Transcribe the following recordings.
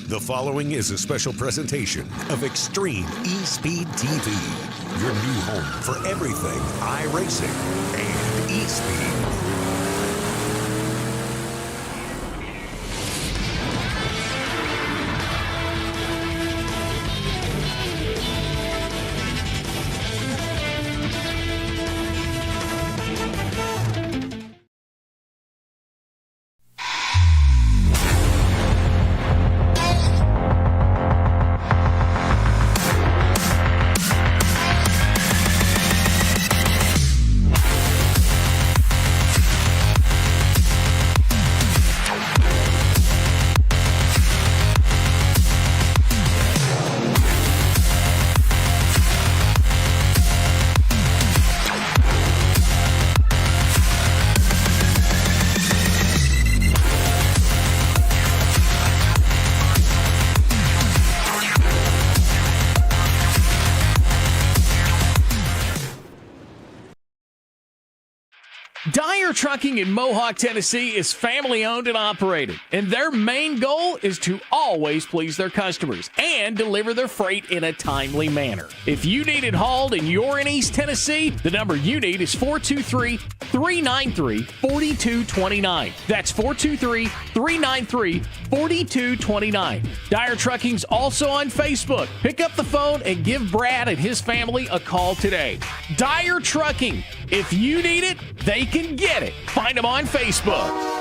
The following is a special presentation of Extreme eSpeed TV, your new home for everything iRacing and eSpeed. Trucking in Mohawk, Tennessee is family owned and operated, and their main goal is to always please their customers and deliver their freight in a timely manner. If you need it hauled and you're in East Tennessee, the number you need is 423-393-4229. That's 423-393-4229. Dyer Trucking's also on Facebook. Pick up the phone and give Brad and his family a call today. Dyer Trucking. If you need it, they can get it. Find them on Facebook.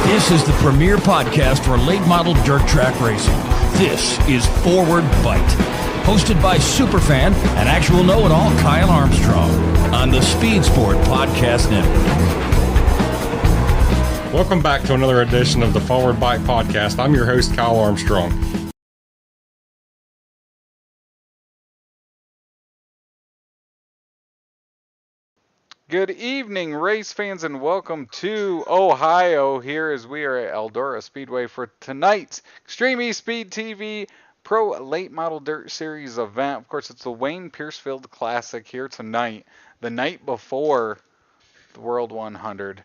This is the premier podcast for late model dirt track racing. This is Forward Bite, hosted by superfan and actual know-it-all Kyle Armstrong on the Speed Sport Podcast Network. Welcome back to another edition of the Forward Bite Podcast. I'm your host, Kyle Armstrong. Good evening, race fans, and welcome to Ohio. Here as we are at Eldora Speedway for tonight's Extreme eSpeed TV Pro Late Model Dirt Series event. Of course, it's the Wayne Piercefield Classic here tonight, the night before the World 100,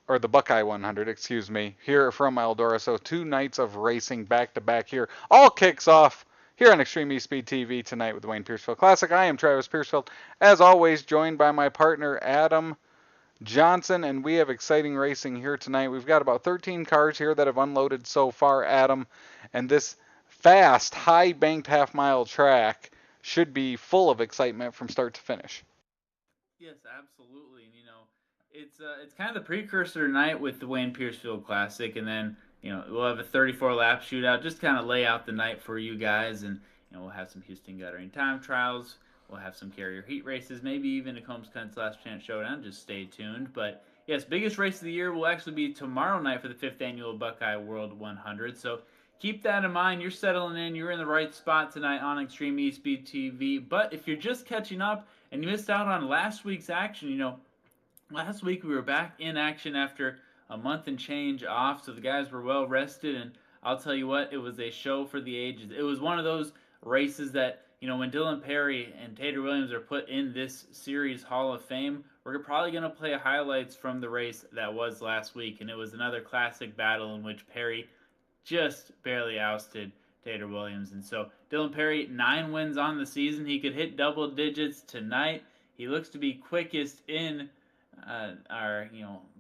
or the Buckeye 100, excuse me, here from Eldora. So 2 nights of racing back to back here. All kicks off here on Extreme eSpeed TV tonight with the Wayne Piercefield Classic. I am Travis Piercefield, as always, joined by my partner Adam Johnson, and we have exciting racing here tonight. We've got about 13 cars here that have unloaded so far, Adam, and this fast, high-banked half-mile track should be full of excitement from start to finish. Yes, absolutely. And, it's kind of the precursor tonight with the Wayne Piercefield Classic, and then we'll have a 34-lap shootout, just kind of lay out the night for you guys, and we'll have some Houston Guttering time trials. We'll have some carrier heat races, maybe even a Combs Cunt's Last Chance Showdown. Just stay tuned. But yes, biggest race of the year will actually be tomorrow night for the 5th annual Buckeye World 100. So keep that in mind. You're settling in. You're in the right spot tonight on Extreme eSpeed TV. But if you're just catching up and you missed out on last week's action, last week we were back in action after a month and change off. So the guys were well rested. And I'll tell you what, it was a show for the ages. It was one of those races that, when Dylan Perry and Tater Williams are put in this series Hall of Fame, we're probably going to play highlights from the race that was last week. And it was another classic battle in which Perry just barely ousted Tater Williams. And so Dylan Perry, 9 wins on the season. He could hit double digits tonight. He looks to be quickest in our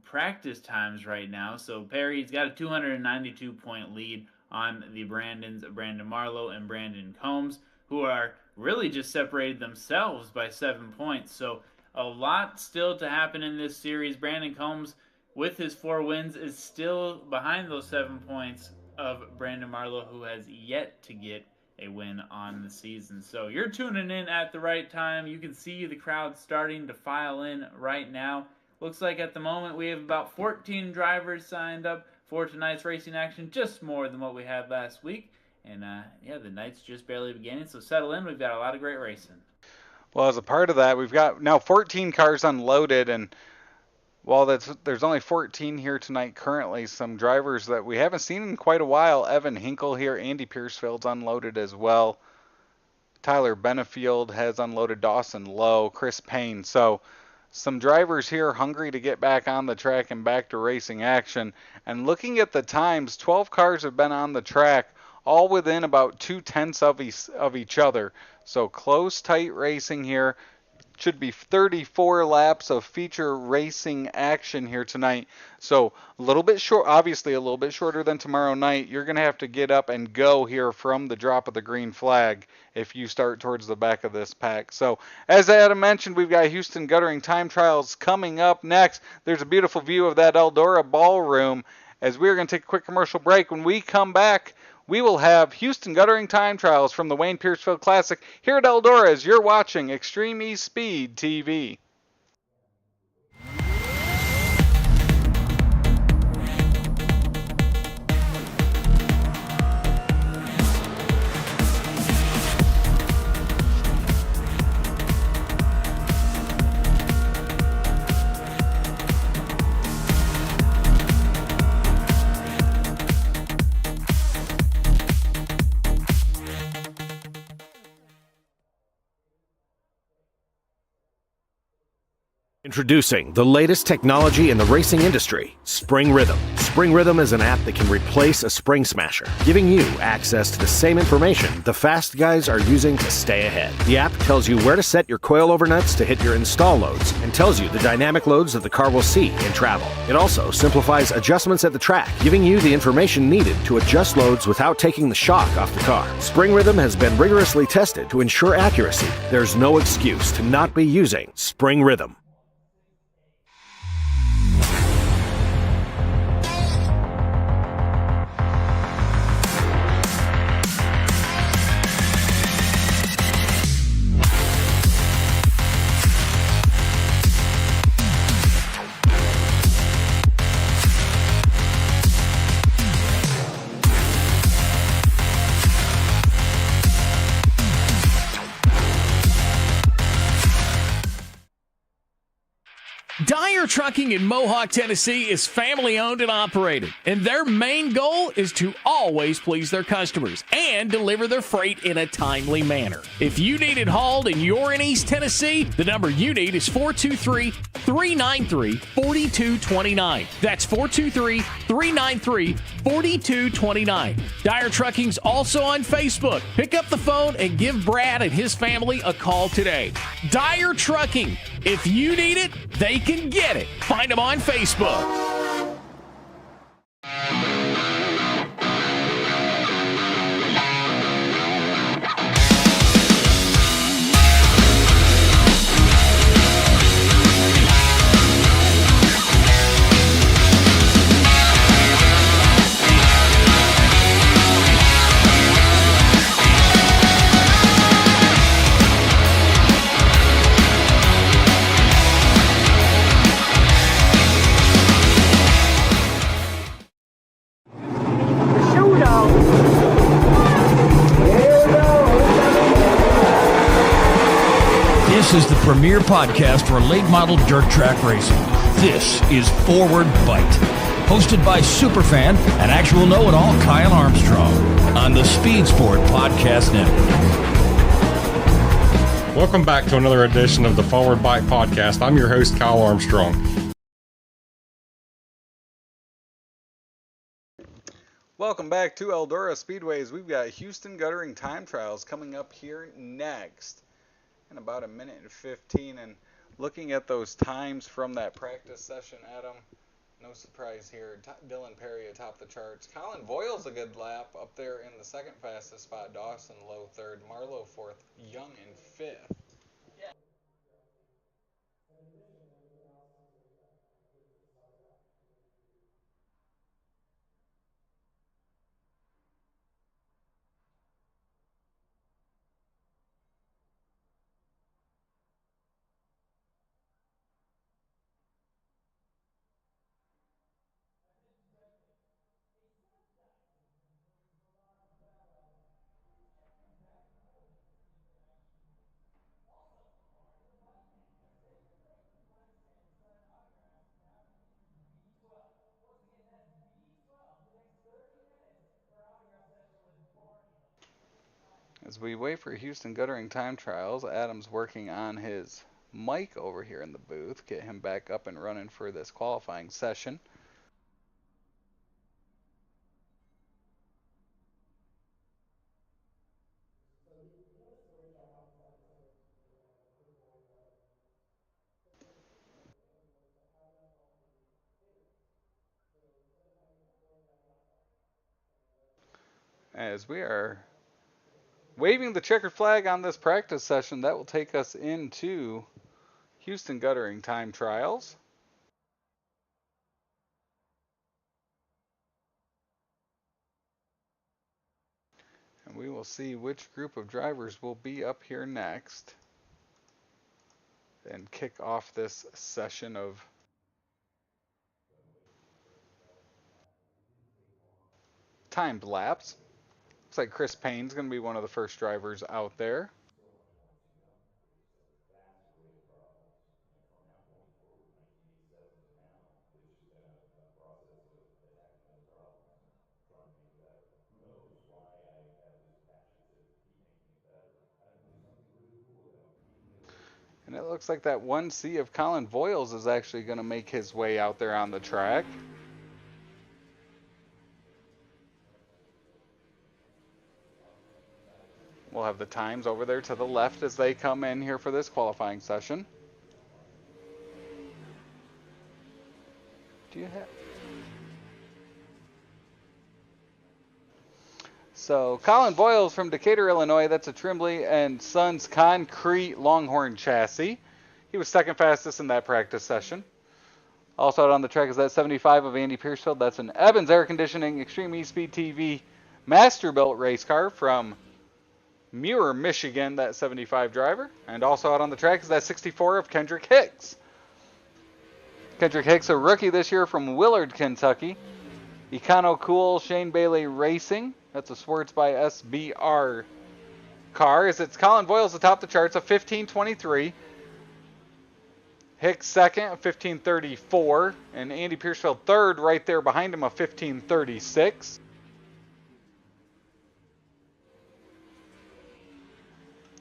practice times right now. So Perry's got a 292-point lead on the Brandon Marlowe and Brandon Combs, who are really just separated themselves by 7 points. So a lot still to happen in this series. Brandon Combs, with his 4 wins, is still behind those 7 points of Brandon Marlowe, who has yet to get a win on the season. So you're tuning in at the right time. You can see the crowd starting to file in right now. Looks like at the moment we have about 14 drivers signed up for tonight's racing action, just more than what we had last week. And, the night's just barely beginning, so settle in. We've got a lot of great racing. Well, as a part of that, we've got now 14 cars unloaded, and while there's only 14 here tonight currently, some drivers that we haven't seen in quite a while. Evan Hinkle here, Andy Piercefield's unloaded as well. Tyler Benefield has unloaded, Dawson Lowe, Chris Payne. So some drivers here hungry to get back on the track and back to racing action. And looking at the times, 12 cars have been on the track, all within about 0.2 of each other. So close, tight racing here. Should be 34 laps of feature racing action here tonight. So a little bit short, obviously a little bit shorter than tomorrow night. You're going to have to get up and go here from the drop of the green flag if you start towards the back of this pack. So as Adam mentioned, we've got Houston Guttering time trials coming up next. There's a beautiful view of that Eldora ballroom as we're going to take a quick commercial break. When we come back, we will have Houston Guttering time trials from the Wayne Piercefield Classic here at Eldora as you're watching Extreme eSpeed TV. Introducing the latest technology in the racing industry, SpringRithm. SpringRithm is an app that can replace a spring smasher, giving you access to the same information the fast guys are using to stay ahead. The app tells you where to set your coilover nuts to hit your install loads and tells you the dynamic loads that the car will see in travel. It also simplifies adjustments at the track, giving you the information needed to adjust loads without taking the shock off the car. SpringRithm has been rigorously tested to ensure accuracy. There's no excuse to not be using SpringRithm. Dyer Trucking in Mohawk, Tennessee is family owned and operated, and their main goal is to always please their customers and deliver their freight in a timely manner. If you need it hauled and you're in East Tennessee, the number you need is 423-393-4229. That's 423-393-4229. Dyer Trucking's also on Facebook. Pick up the phone and give Brad and his family a call today. Dyer Trucking. If you need it, they can get it. Find them on Facebook. This is the premier podcast for late model dirt track racing. This is Forward Bite, hosted by superfan and actual know-it-all Kyle Armstrong on the Speed Sport Podcast Network. Welcome back to another edition of the Forward Bite Podcast. I'm your host, Kyle Armstrong. Welcome back to Eldora Speedways. We've got Houston Guttering time trials coming up here next in about a minute and 15. And looking at those times from that practice session, Adam, no surprise here. Dylan Perry atop the charts. Colin Voiles a good lap up there in the second fastest spot. Dawson low third. Marlowe fourth. Young in fifth. As we wait for Houston Guttering time trials, Adam's working on his mic over here in the booth. Get him back up and running for this qualifying session. As we are waving the checkered flag on this practice session, that will take us into Houston Guttering time trials. And we will see which group of drivers will be up here next and kick off this session of timed laps. Looks like Chris Payne's going to be one of the first drivers out there. And it looks like that 1C of Colin Voiles is actually going to make his way out there on the track. We'll have the times over there to the left as they come in here for this qualifying session. Do you have... So, Colin Voiles from Decatur, Illinois. That's a Trimbley and Sons concrete Longhorn chassis. He was second fastest in that practice session. Also out on the track is that 75 of Andy Piercefield. That's an Evans Air Conditioning Extreme eSpeed TV Masterbuilt race car from Muir, Michigan, that 75 driver. And also out on the track is that 64 of Kendrick Hicks. Kendrick Hicks, a rookie this year from Willard, Kentucky. Econo Cool Shane Bailey Racing. That's a Swartz by SBR car. As it's Colin Voiles atop the charts, a 15:23. Hicks second, a 15:34, and Andy Piercefield third, right there behind him, a 15:36.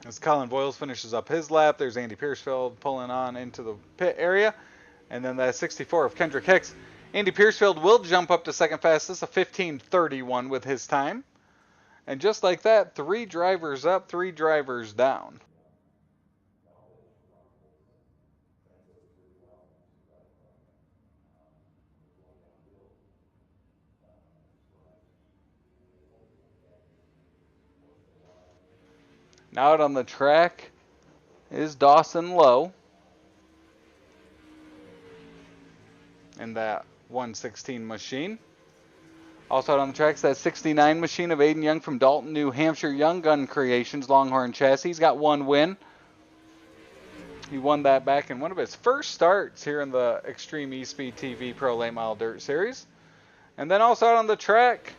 As Colin Boyles finishes up his lap, there's Andy Piercefield pulling on into the pit area. And then that 64 of Kendrick Hicks. Andy Piercefield will jump up to second fastest, a 15:31 with his time. And just like that, 3 drivers up, 3 drivers down. Now out on the track is Dawson Lowe in that 116 machine. Also out on the track is that 69 machine of Aiden Young from Dalton, New Hampshire. Young Gun Creations, Longhorn chassis. He's got 1 win. He won that back in one of his first starts here in the Extreme eSpeed TV Pro Late Model Dirt Series. And then also out on the track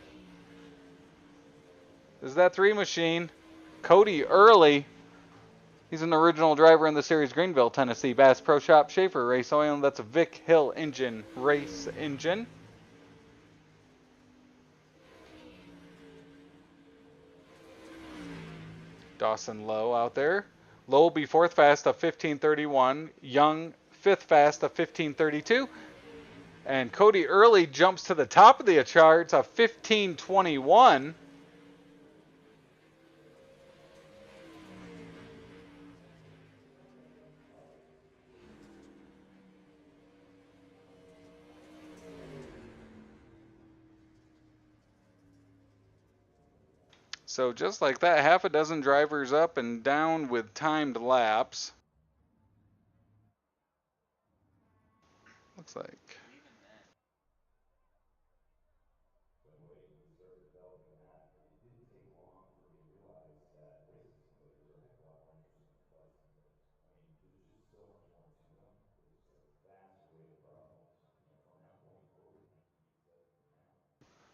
is that 3 machine, Cody Early. He's an original driver in the series, Greenville, Tennessee. Bass Pro Shop, Schaefer Race Oil, and that's a Vic Hill engine, race engine. Dawson Lowe out there. Lowe will be 4th fast, a 15:31. Young, 5th fast, a 15:32. And Cody Early jumps to the top of the charts, a 15:21. So just like that, half a dozen drivers up and down with timed laps. Looks like.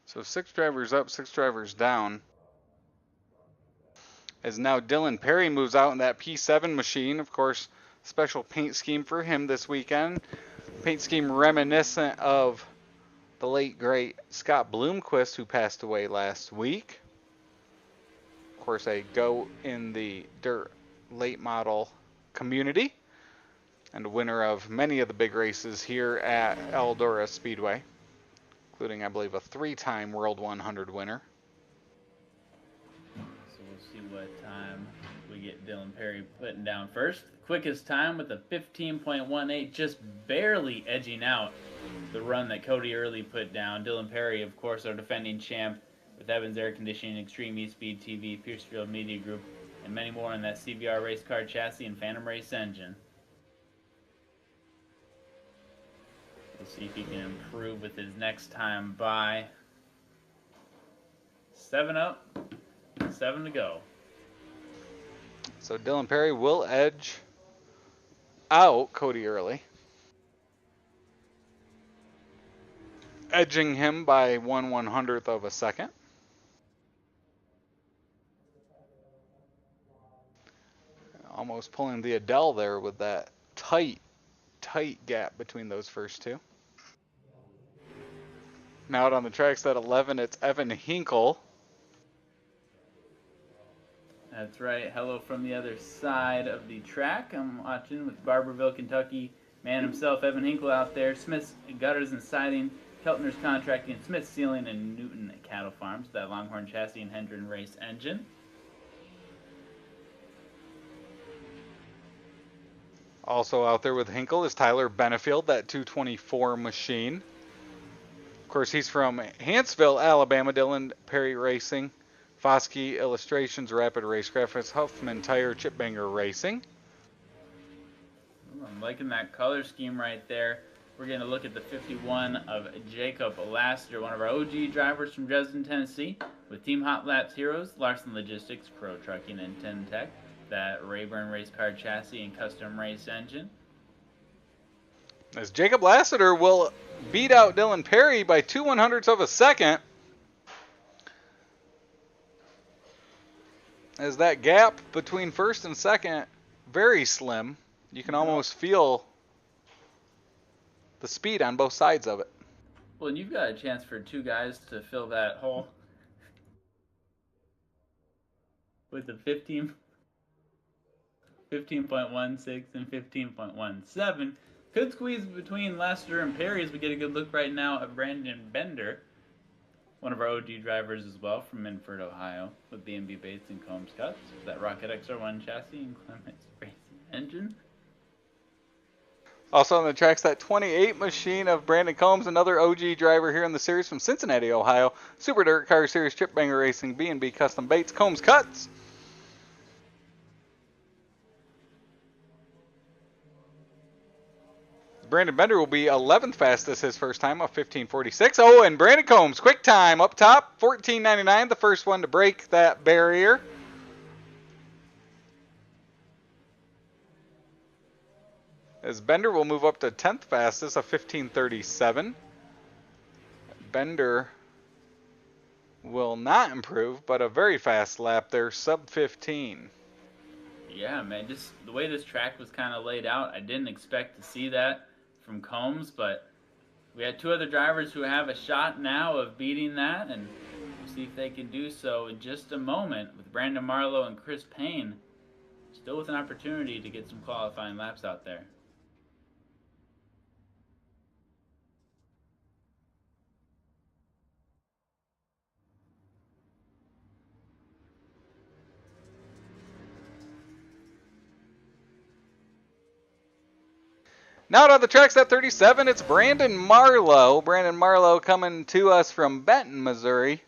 So 6 drivers up, 6 drivers down. As now Dylan Perry moves out in that P7 machine. Of course, special paint scheme for him this weekend. Paint scheme reminiscent of the late, great Scott Bloomquist, who passed away last week. Of course, a go in the dirt late model community and a winner of many of the big races here at Eldora Speedway, including, I believe, a 3-time World 100 winner. What time we get Dylan Perry putting down first. Quickest time with a 15.18, just barely edging out the run that Cody Early put down. Dylan Perry, of course, our defending champ with Evans Air Conditioning, Extreme eSpeed TV, Piercefield Media Group, and many more in that CBR race car chassis and Phantom Race engine. We'll see if he can improve with his next time by. 7 up, 7 to go. So Dylan Perry will edge out Cody Early, edging him by 1/100th of a second. Almost pulling the Adele there with that tight gap between those first 2. Now out on the tracks at 11, it's Evan Hinkle. That's right. Hello from the other side of the track. I'm watching with Barberville, Kentucky. Man himself, Evan Hinkle out there. Smith's Gutters and Siding, Keltner's Contracting, Smith's Sealing, and Newton Cattle Farms. That Longhorn chassis and Hendren race engine. Also out there with Hinkle is Tyler Benefield, that 224 machine. Of course, he's from Hanceville, Alabama. Dylan Perry Racing, Foskey Illustrations, Rapid Racecraft, Huffman Tire, Chip Banger Racing. I'm liking that color scheme right there. We're going to look at the 51 of Jacob Laster, one of our OG drivers from Dresden, Tennessee, with Team Hot Laps Heroes, Larson Logistics, Crow Trucking, and Tentec, that Rayburn race car chassis and custom race engine. As Jacob Lassiter will beat out Dylan Perry by 2/100ths of a second. As that gap between first and second, very slim. You can almost feel the speed on both sides of it. Well, and you've got a chance for 2 guys to fill that hole with the 15.16 and 15.17. Could squeeze between Lester and Perry as we get a good look right now at Brandon Bender, one of our OG drivers as well from Minford, Ohio, with B&B Bates and Combs Cuts, that Rocket XR1 chassis and Clements Racing engine. Also on the tracks, that 28 machine of Brandon Combs, another OG driver here in the series from Cincinnati, Ohio. Super Dirt Car Series, Chip Banger Racing, B&B Custom Bates, Combs Cuts. Brandon Bender will be 11th fastest his first time, a 15:46. Oh, and Brandon Combs, quick time up top, 14:99, the first one to break that barrier. As Bender will move up to 10th fastest, a 15:37. Bender will not improve, but a very fast lap there, sub 15. Yeah, man, just the way this track was kind of laid out, I didn't expect to see that from Combs, but we had 2 other drivers who have a shot now of beating that, and we'll see if they can do so in just a moment with Brandon Marlowe and Chris Payne still with an opportunity to get some qualifying laps out there. Now to the tracks at 37, it's Brandon Marlowe. Brandon Marlowe coming to us from Benton, Missouri.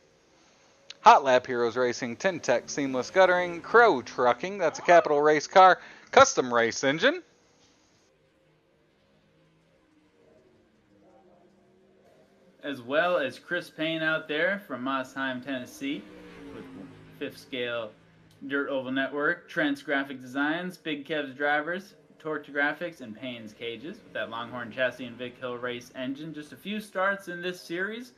Hot Lap Heroes Racing, Tintec Seamless Guttering, Crow Trucking, that's a Capital Race car, custom race engine. As well as Chris Payne out there from Mossheim, Tennessee, with 5th Scale Dirt Oval Network, Trent's Graphic Designs, Big Kev's Drivers, Torch Graphics, and Payne's Cages with that Longhorn chassis and Vic Hill race engine. Just a few starts in this series,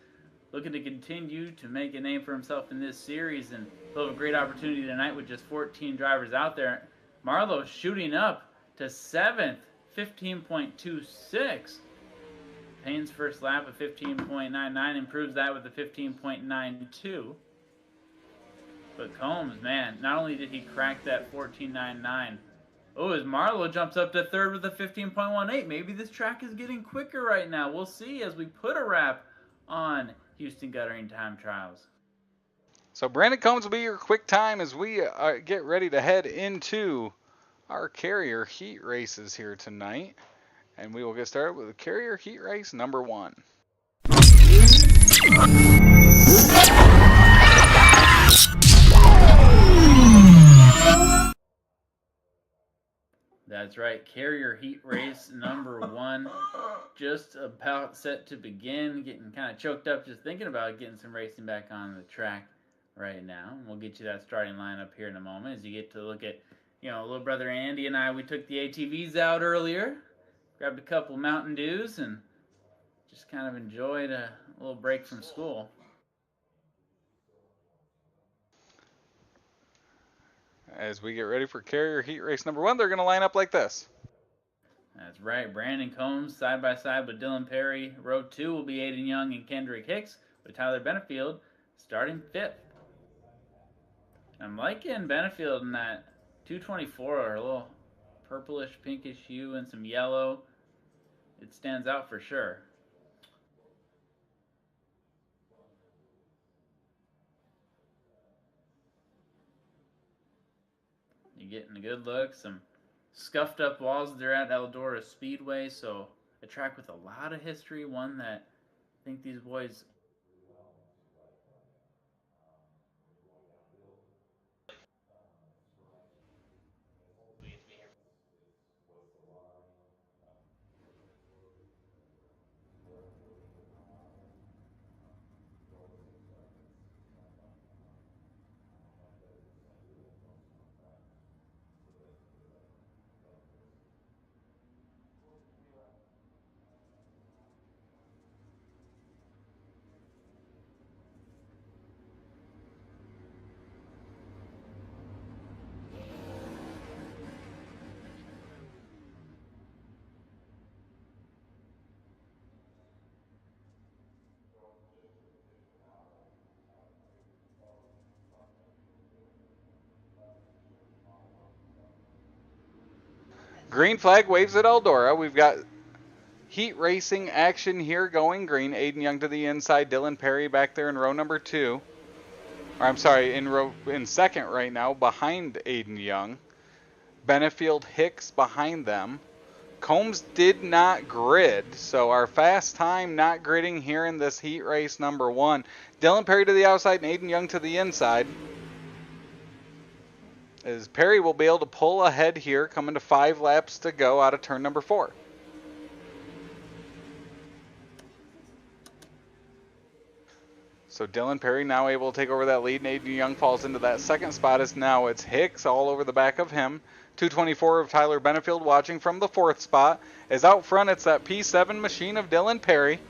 looking to continue to make a name for himself in this series, and he'll have a great opportunity tonight with just 14 drivers out there. Marlowe shooting up to 7th, 15.26. Payne's first lap of 15.99 improves that with a 15.92. But Combs, man, not only did he crack that 14.99, oh, as Marlowe jumps up to 3rd with a 15.18. Maybe this track is getting quicker right now. We'll see as we put a wrap on Houston Guttering Time Trials. So Brandon Combs will be your quick time as we get ready to head into our Carrier Heat races here tonight. And we will get started with the Carrier Heat race number 1. That's right, Carrier Heat race number 1, just about set to begin. Getting kind of choked up just thinking about getting some racing back on the track right now. And we'll get you that starting lineup here in a moment as you get to look at, little brother Andy and I, we took the ATVs out earlier, grabbed a couple Mountain Dews, and just kind of enjoyed a little break from school. As we get ready for Carrier Heat race number 1, they're going to line up like this. That's right, Brandon Combs side by side with Dylan Perry. Row 2 will be Aiden Young and Kendrick Hicks, with Tyler Benefield starting 5th. I'm liking Benefield in that 224, a little purplish, pinkish hue and some yellow. It stands out for sure. You're getting a good look, some scuffed up walls there at Eldora Speedway, so a track with a lot of history, one that I think these boys Green flag waves at Eldora. We've got heat racing action here going green. Aiden Young to the inside. Dylan Perry back there in row number 2. Or I'm sorry, in second right now behind Aiden Young. Benefield Hicks behind them. Combs did not grid, so our fast time not gridding here in this heat race number 1. Dylan Perry to the outside and Aiden Young to the inside. As Perry will be able to pull ahead here, coming to 5 laps to go out of turn number 4. So Dylan Perry now able to take over that lead, and Aiden Young falls into that second spot as now it's Hicks all over the back of him. 224 of Tyler Benefield watching from the 4th spot. As out front, it's that P7 machine of Dylan Perry.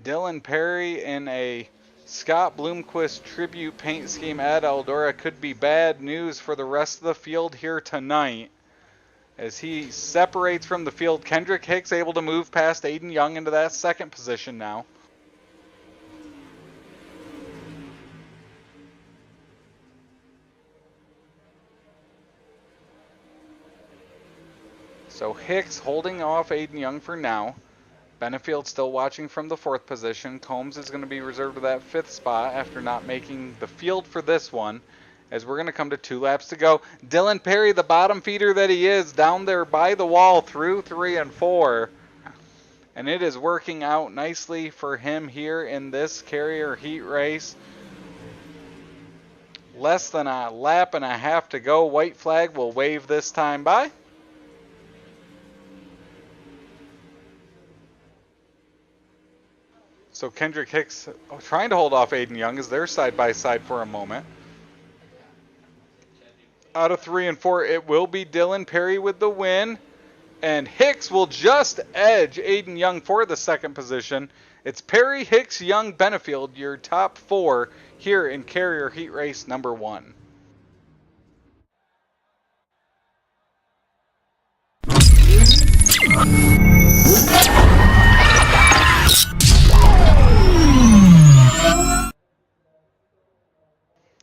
Dylan Perry in a Scott Bloomquist tribute paint scheme at Eldora could be bad news for the rest of the field here tonight. As he separates from the field, Kendrick Hicks able to move past Aiden Young into that second position now. So Hicks holding off Aiden Young for now. Benefield still watching from the 4th position. Combs is going to be reserved to that 5th spot after not making the field for this one. As we're going to come to 2 laps to go. Dylan Perry, the bottom feeder that he is, down there by the wall through 3 and 4. And it is working out nicely for him here in this carrier heat race. Less than a lap and a half to go. White flag will wave this time by. So Kendrick Hicks trying to hold off Aiden Young as they're side by side for a moment. Out of 3 and 4, it will be Dylan Perry with the win. And Hicks will just edge Aiden Young for the second position. It's Perry, Hicks, Young, Benefield, your top 4 here in carrier heat race number 1.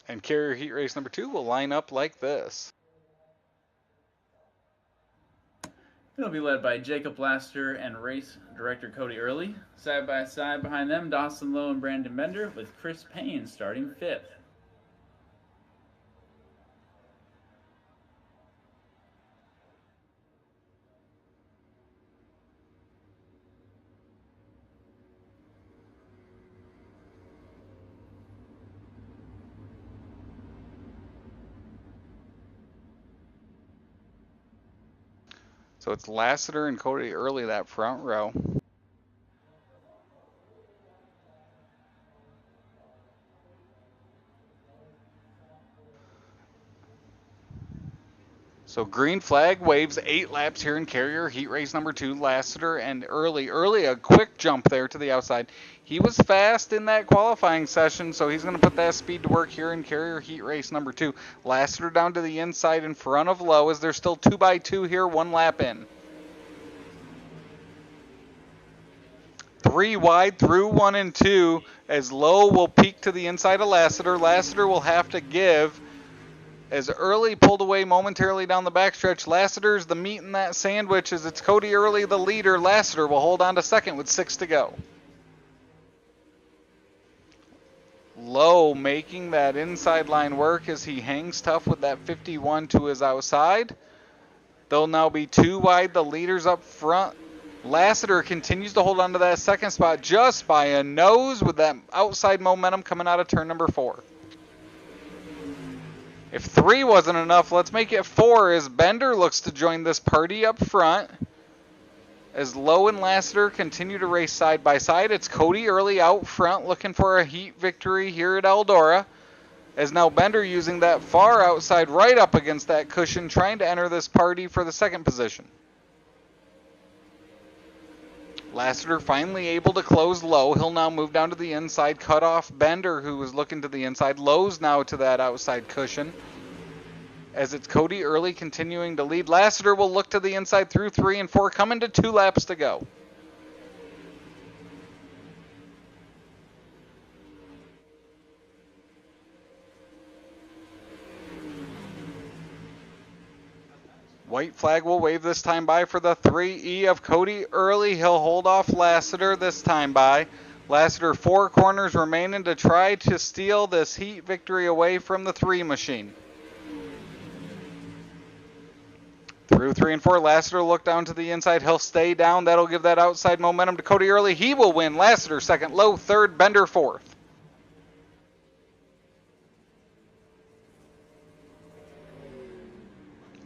And carrier heat race number 2 will line up like this. It'll be led by Jacob Laster and race director Cody Early. Side by side behind them, Dawson Lowe and Brandon Bender, with Chris Payne starting 5th. So it's Lassiter and Cody Early, that front row. So green flag waves 8 laps here in carrier heat race number 2. Lassiter and Early. Early, a quick jump there to the outside. He was fast in that qualifying session, so he's going to put that speed to work here in carrier heat race number 2. Lassiter down to the inside in front of Lowe as they're still 2x2 here, 1 lap in. 3 wide through 1 and 2 as Lowe will peek to the inside of Lassiter. Lassiter will have to give as Early pulled away momentarily down the backstretch. Lassiter's the meat in that sandwich as it's Cody Early the leader. Lassiter will hold on to second with 6 to go. Lowe making that inside line work as he hangs tough with that 51 to his outside. They'll now be 2 wide, the leaders up front. Lassiter continues to hold on to that second spot just by a nose with that outside momentum coming out of turn number 4. If 3 wasn't enough, let's make it 4 as Bender looks to join this party up front. As Lowe and Lassiter continue to race side by side, it's Cody Early out front looking for a heat victory here at Eldora. As now Bender using that far outside right up against that cushion, trying to enter this party for the second position. Lassiter finally able to close Lowe. He'll now move down to the inside, cut off Bender, who was looking to the inside. Lowe's now to that outside cushion. As it's Cody Early continuing to lead. Lassiter will look to the inside through 3 and 4, coming to 2 laps to go. White flag will wave this time by for the 3E of Cody Early. He'll hold off Lassiter this time by. Lassiter 4 corners remaining to try to steal this heat victory away from the 3 machine. Through 3 and 4, Lassiter look down to the inside. He'll stay down. That'll give that outside momentum to Cody Early. He will win. Lassiter second, Low third, Bender fourth.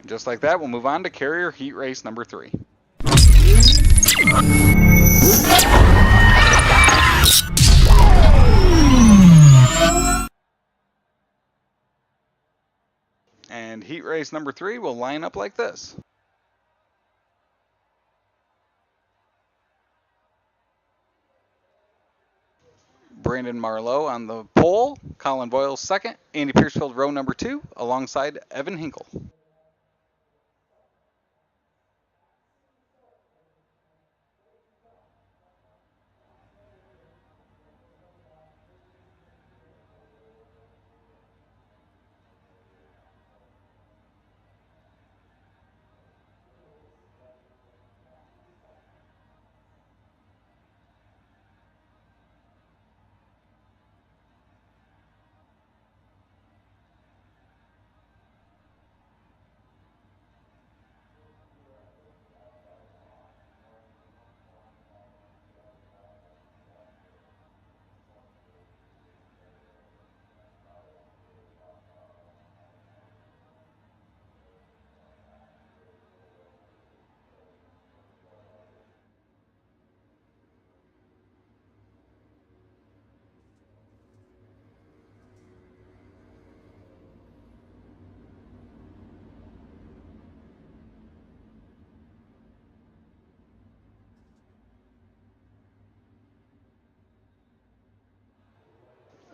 Just like that, we'll move on to Carrier Heat Race number 3. And Heat Race number 3 will line up like this. Brandon Marlowe on the pole, Colin Voiles second, Andy Piercefield row number 2 alongside Evan Hinkle.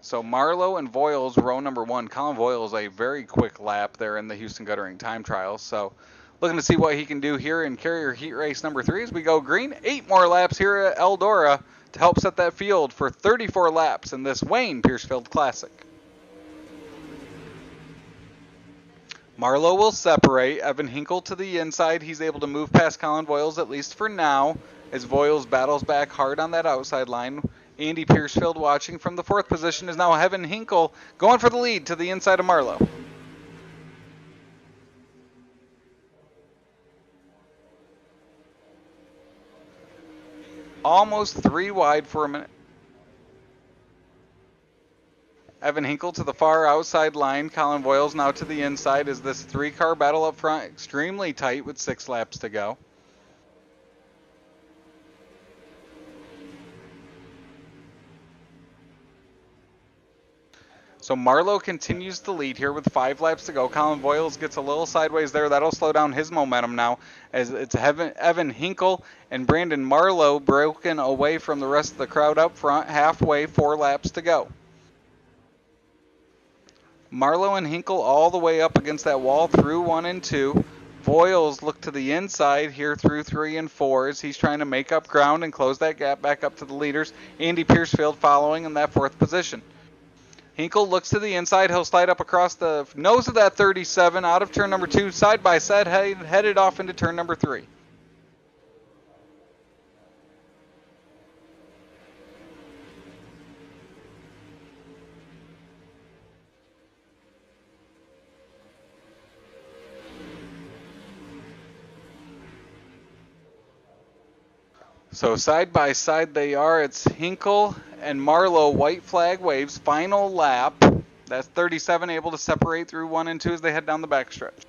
So Marlowe and Voiles, row number 1. Colin Voiles, a very quick lap there in the Houston Guttering time trials. So looking to see what he can do here in Carrier Heat Race number 3 as we go green. 8 more laps here at Eldora to help set that field for 34 laps in this Wayne Piercefield Classic. Marlowe will separate. Evan Hinkle to the inside. He's able to move past Colin Voiles, at least for now, as Voiles battles back hard on that outside line. Andy Piercefield watching from the 4th position is now Evan Hinkle going for the lead to the inside of Marlowe. Almost 3 wide for a minute. Evan Hinkle to the far outside line. Colin Voiles now to the inside as this 3-car battle up front extremely tight with 6 laps to go. So Marlowe continues to lead here with 5 laps to go. Colin Voiles gets a little sideways there. That'll slow down his momentum now as it's Evan Hinkle and Brandon Marlowe broken away from the rest of the crowd up front. Halfway, 4 laps to go. Marlowe and Hinkle all the way up against that wall through 1 and 2. Voiles look to the inside here through 3 and 4 as he's trying to make up ground and close that gap back up to the leaders. Andy Piercefield following in that 4th position. Hinkle looks to the inside. He'll slide up across the nose of that 37 out of turn number 2, side by side, headed off into turn number 3. So side by side they are. It's Hinkle and Marlowe. White flag waves. Final lap. That's 37 able to separate through 1 and 2 as they head down the backstretch.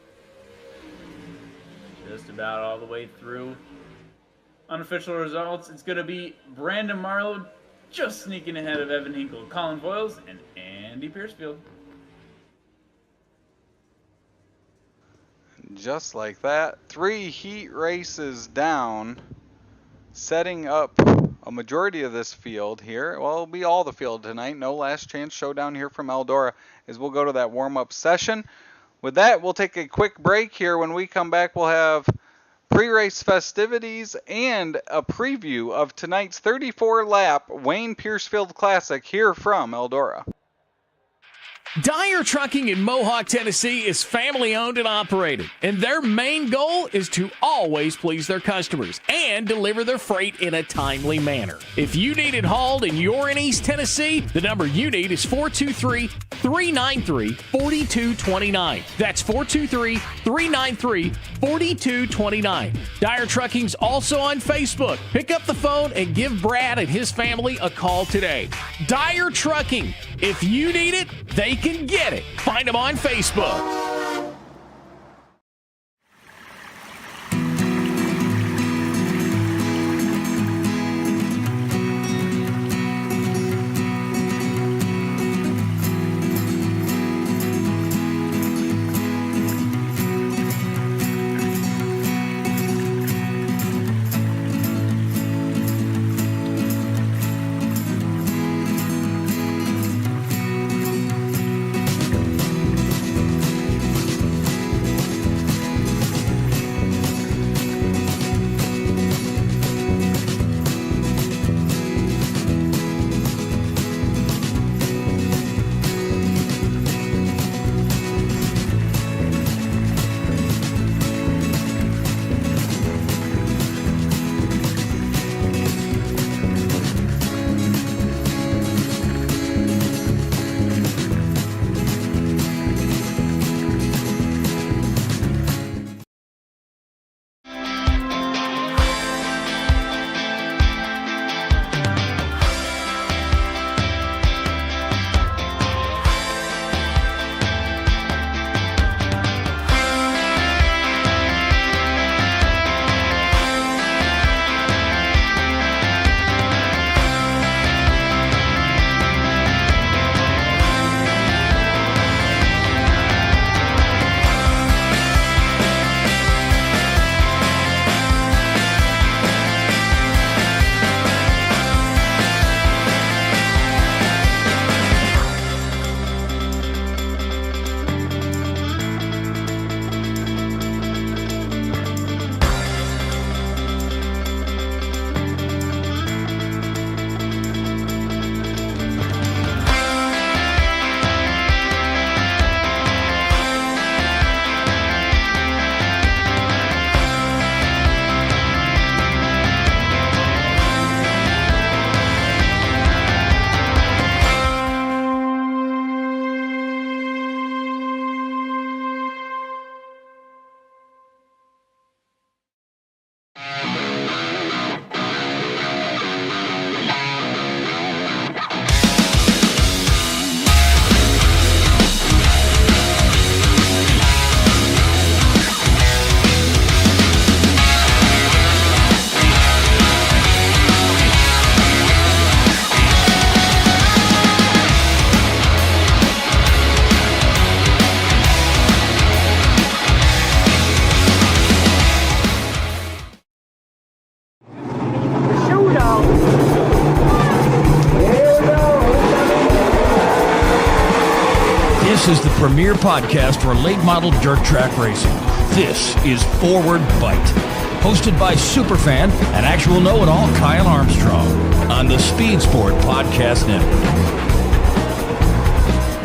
Just about all the way through. Unofficial results. It's going to be Brandon Marlowe just sneaking ahead of Evan Hinkle, Colin Voiles, and Andy Piercefield. Just like that. 3 heat races down. Setting up a majority of this field here. Well, it'll be all the field tonight. No last chance showdown here from Eldora as we'll go to that warm-up session. With that, we'll take a quick break here. When we come back, we'll have pre-race festivities and a preview of tonight's 34-lap Wayne Piercefield Classic here from Eldora. Dyer Trucking in Mohawk, Tennessee is family owned and operated, and their main goal is to always please their customers and deliver their freight in a timely manner. If you need it hauled and you're in East Tennessee, the number you need is 423-393-4229. That's 423-393-4229. Dyer Trucking's also on Facebook. Pick up the phone and give Brad and his family a call today. Dyer Trucking. If you need it, they can get it. Find them on Facebook. This is the premier podcast for late model dirt track racing. This is Forward Bite, hosted by superfan and actual know-it-all Kyle Armstrong on the Speed Sport Podcast Network.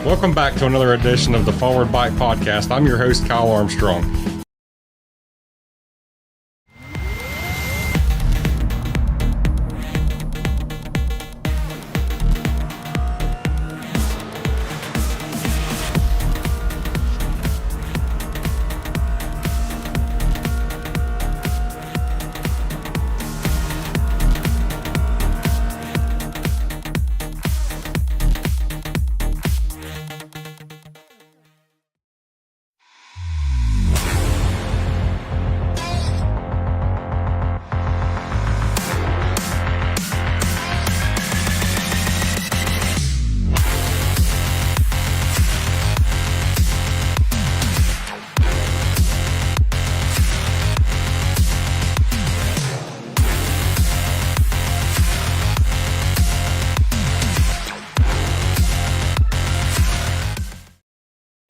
Welcome back to another edition of the Forward Bite Podcast. I'm your host, Kyle Armstrong.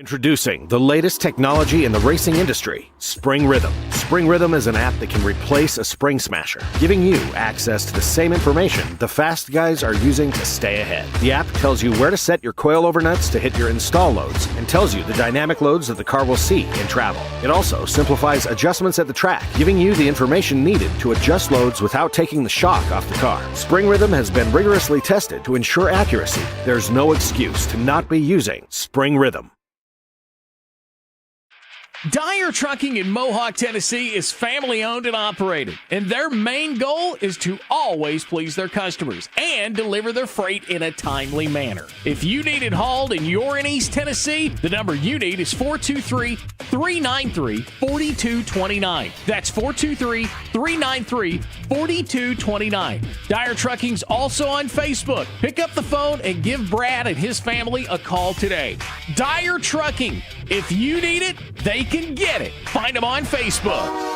Introducing the latest technology in the racing industry, SpringRithm. SpringRithm is an app that can replace a spring smasher, giving you access to the same information the fast guys are using to stay ahead. The app tells you where to set your coilover nuts to hit your install loads and tells you the dynamic loads that the car will see in travel. It also simplifies adjustments at the track, giving you the information needed to adjust loads without taking the shock off the car. SpringRithm has been rigorously tested to ensure accuracy. There's no excuse to not be using SpringRithm. Dyer Trucking in Mohawk, Tennessee is family owned and operated, and their main goal is to always please their customers and deliver their freight in a timely manner. If you need it hauled and you're in East Tennessee, the number you need is 423-393-4229. That's 423-393-4229. Dyer Trucking's also on Facebook. Pick up the phone and give Brad and his family a call today. Dyer Trucking. If you need it, they can get it. Find them on Facebook.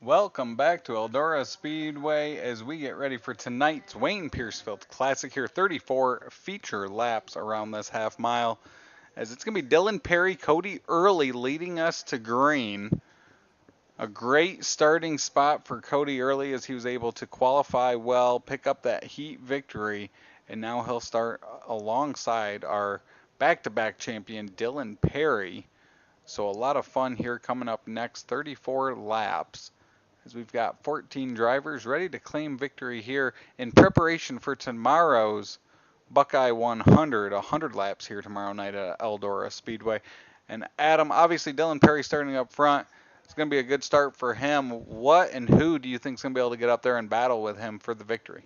Welcome back to Eldora Speedway as we get ready for tonight's Wayne Piercefield Classic here. 34 feature laps around this half mile. As it's going to be Dylan Perry, Cody Early leading us to green. A great starting spot for Cody Early as he was able to qualify well, pick up that heat victory, and now he'll start alongside our back-to-back champion Dylan Perry. So a lot of fun here coming up next, 34 laps. As we've got 14 drivers ready to claim victory here in preparation for tomorrow's Buckeye 100 laps here tomorrow night at Eldora Speedway. And Adam, obviously Dylan Perry starting up front. It's going to be a good start for him. What and who do you think is going to be able to get up there and battle with him for the victory?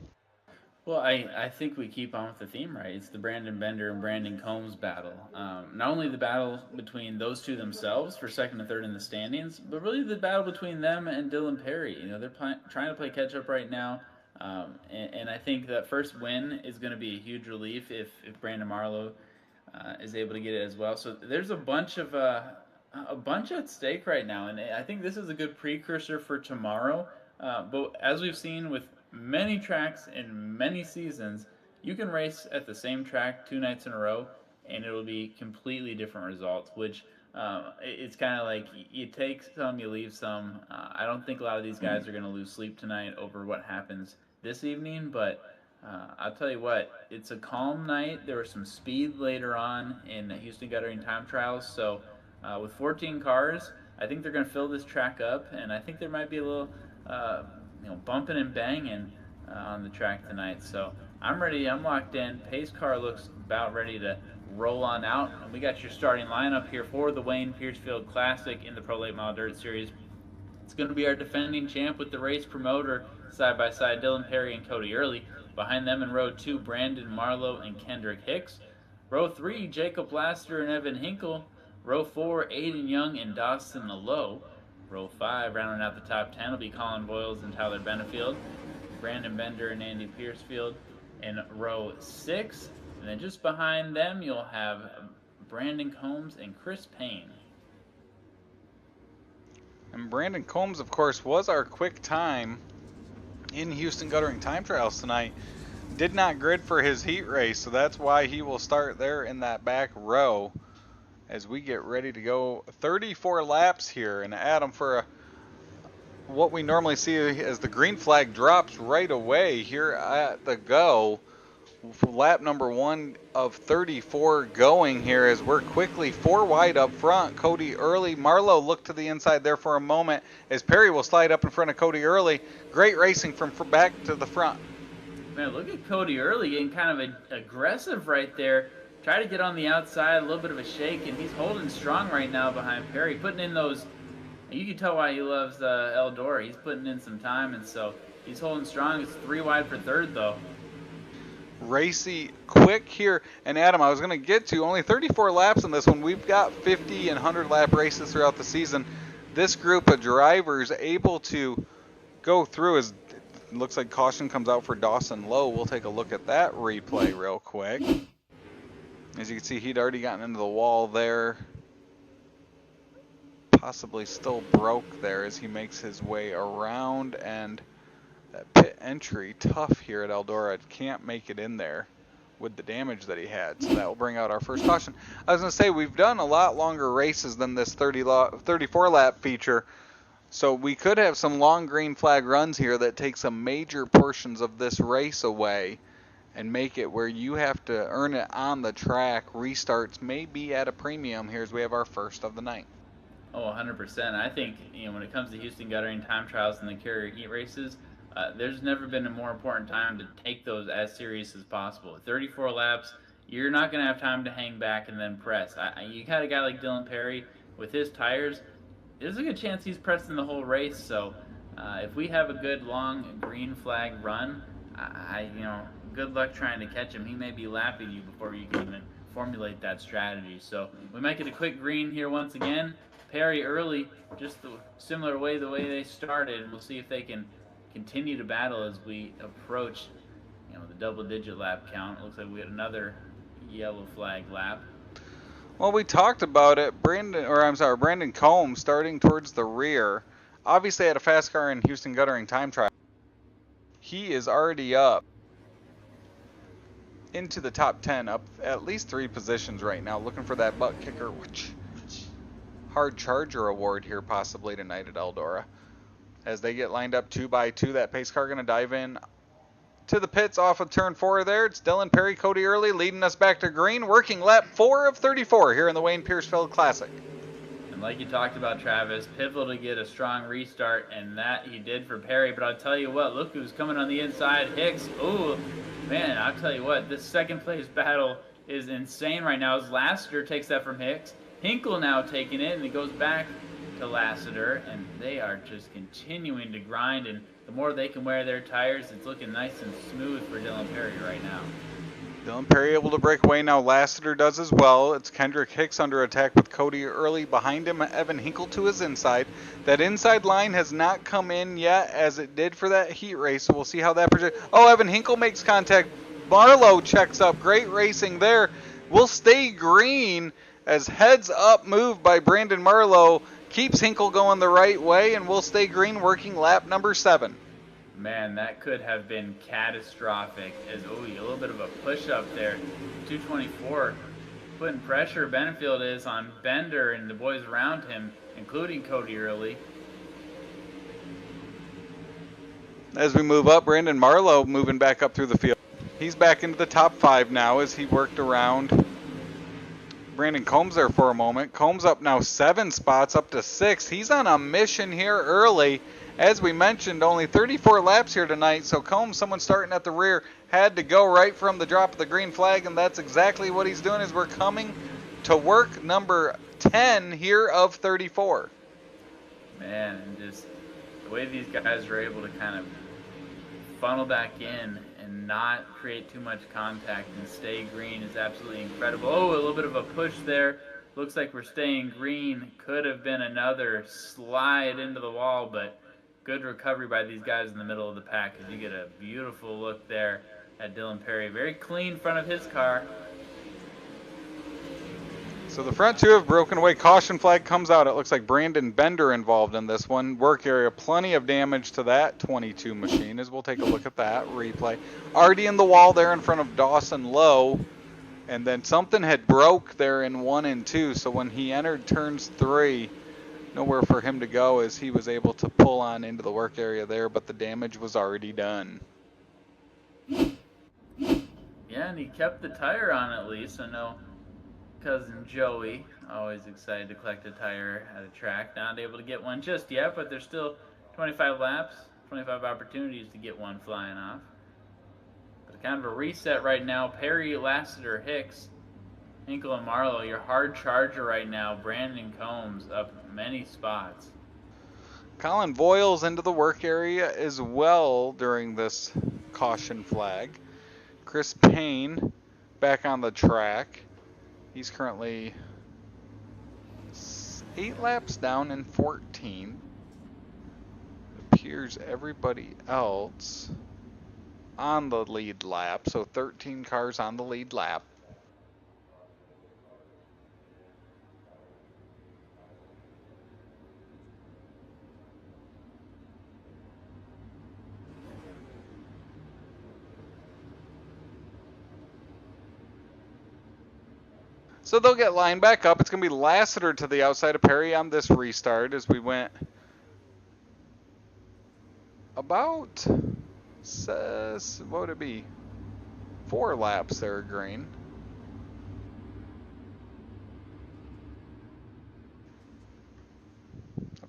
Well, I think we keep on with the theme, right? It's the Brandon Bender and Brandon Combs battle. Not only the battle between those two themselves for second and third in the standings, but really the battle between them and Dylan Perry. You know, they're trying to play catch-up right now, and I think that first win is going to be a huge relief if Brandon Marlowe is able to get it as well. So there's a bunch at stake right now, and I think this is a good precursor for tomorrow. But as we've seen with many tracks in many seasons, you can race at the same track 2 nights in a row, and it will be completely different results, which it's kind of like you take some, you leave some. I don't think a lot of these guys are going to lose sleep tonight over what happens this evening, but I'll tell you what, it's a calm night. There was some speed later on in the Houston Guttering time trials, so with 14 cars, I think they're going to fill this track up, and I think there might be a little bumping and banging on the track tonight. So I'm ready. I'm locked in. Pace car looks about ready to roll on out. And we got your starting lineup here for the Wayne Piercefield Classic in the Pro Late Model Dirt Series. It's going to be our defending champ with the race promoter side by side, Dylan Perry and Cody Early. Behind them in row 2, Brandon Marlowe and Kendrick Hicks. Row 3, Jacob Lassiter and Evan Hinkle. Row 4, Aiden Young and Dawson Lowe. Row 5, rounding out the top 10 will be Colin Boyles and Tyler Benefield. Brandon Bender and Andy Piercefield in row 6. And then just behind them, you'll have Brandon Combs and Chris Payne. And Brandon Combs, of course, was our quick time in Houston Guttering time trials tonight. Did not grid for his heat race, so that's why he will start there in that back row as we get ready to go 34 laps here. And Adam, for what we normally see as the green flag drops right away here at the go, lap number 1 of 34 going here as we're quickly 4 wide up front. Cody Early, Marlowe looked to the inside there for a moment as Perry will slide up in front of Cody Early. Great racing from back to the front. Man, look at Cody Early getting kind of aggressive right there. Try to get on the outside, a little bit of a shake, and he's holding strong right now behind Perry, putting in those. You can tell why he loves Eldora. He's putting in some time, and so he's holding strong. It's 3 wide for third, though. Racy quick here. And Adam, I was going to get to only 34 laps in this one. We've got 50 and 100 lap races throughout the season. This group of drivers able to go through as it looks like caution comes out for Dawson Lowe. We'll take a look at that replay real quick. As you can see, he'd already gotten into the wall there. Possibly still broke there as he makes his way around, and that pit entry tough here at Eldora. Can't make it in there with the damage that he had, so that will bring out our first caution. I was going to say, we've done a lot longer races than this 34 lap feature, so we could have some long green flag runs here that take some major portions of this race away and make it where you have to earn it on the track. Restarts may be at a premium here as we have our first of the night. Oh, 100%. I think when it comes to Houston Guttering time trials and the carrier heat races, there's never been a more important time to take those as serious as possible. 34 laps, you're not going to have time to hang back and then press. You got a guy like Dylan Perry with his tires, there's a good chance he's pressing the whole race. So if we have a good long green flag run, good luck trying to catch him. He may be lapping you before you can even formulate that strategy. So we might get a quick green here once again. Perry Early, just the similar way the way they started, and we'll see if they can continue to battle as we approach the double-digit lap count. It looks like we had another yellow flag lap. Well, we talked about it. Brandon Combs starting towards the rear. Obviously had a fast car in Houston Guttering time trial. He is already up into the top 10, up at least 3 positions right now, looking for that Buttkicker hard charger award here possibly tonight at Eldora. As they get lined up 2 by 2, that pace car going to dive in to the pits off of turn 4 there. It's Dylan Perry, Cody Early leading us back to green, working lap 4 of 34 here in the Wayne Piercefield Classic. And like you talked about, Travis, pivotal to get a strong restart, and that he did for Perry. But I'll tell you what, look who's coming on the inside. Hicks. Ooh, man, I'll tell you what, this second place battle is insane right now as Lassiter takes that from Hicks. Hinkle now taking it, and he goes back to Lassiter, and they are just continuing to grind, and the more they can wear their tires, it's looking nice and smooth for Dylan Perry right now. Dylan Perry able to break away now. Lassiter does as well. It's Kendrick Hicks under attack with Cody Early behind him. Evan Hinkle to his inside. That inside line has not come in yet as it did for that heat race, so we'll see how that projects. Oh, Evan Hinkle makes contact. Marlowe checks up. Great racing there. will stay green as heads up move by Brandon Marlowe keeps Hinkle going the right way and will stay green, working lap number 7. Man, that could have been catastrophic. As a little bit of a push up there. 224 putting pressure. Benefield is on Bender and the boys around him, including Cody Early. As we move up, Brandon Marlowe moving back up through the field. He's back into the top 5 now as he worked around Brandon Combs there for a moment. Combs up now 7 spots, up to 6. He's on a mission here early. As we mentioned, only 34 laps here tonight, so Combs, someone starting at the rear, had to go right from the drop of the green flag, and that's exactly what he's doing as we're coming to work number 10 here of 34. Man, and just the way these guys are able to kind of funnel back in and not create too much contact and stay green is absolutely incredible. Oh, a little bit of a push there. Looks like we're staying green. Could have been another slide into the wall, but good recovery by these guys in the middle of the pack as you get a beautiful look there at Dylan Perry. Very clean front of his car. So the front 2 have broken away. Caution flag comes out. It looks like Brandon Bender involved in this one. Work area, plenty of damage to that 22 machine as we'll take a look at that replay. Already in the wall there in front of Dawson Lowe. And then something had broke there in 1 and 2. So when he entered turns 3, nowhere for him to go as he was able to pull on into the work area there, but the damage was already done. Yeah, and he kept the tire on at least. I know cousin Joey, always excited to collect a tire at a track. Not able to get one just yet, but there's still 25 laps, 25 opportunities to get one flying off. But kind of a reset right now. Perry, Lassiter, Hicks, Hinkle, and Marlowe, your hard charger right now. Brandon Combs up many spots. Colin Voiles into the work area as well during this caution flag. Chris Payne back on the track. He's currently 8 laps down in 14. It appears everybody else on the lead lap, so 13 cars on the lead lap. So they'll get lined back up. It's going to be Lassiter to the outside of Perry on this restart as we went about, what would it be, 4 laps there, green.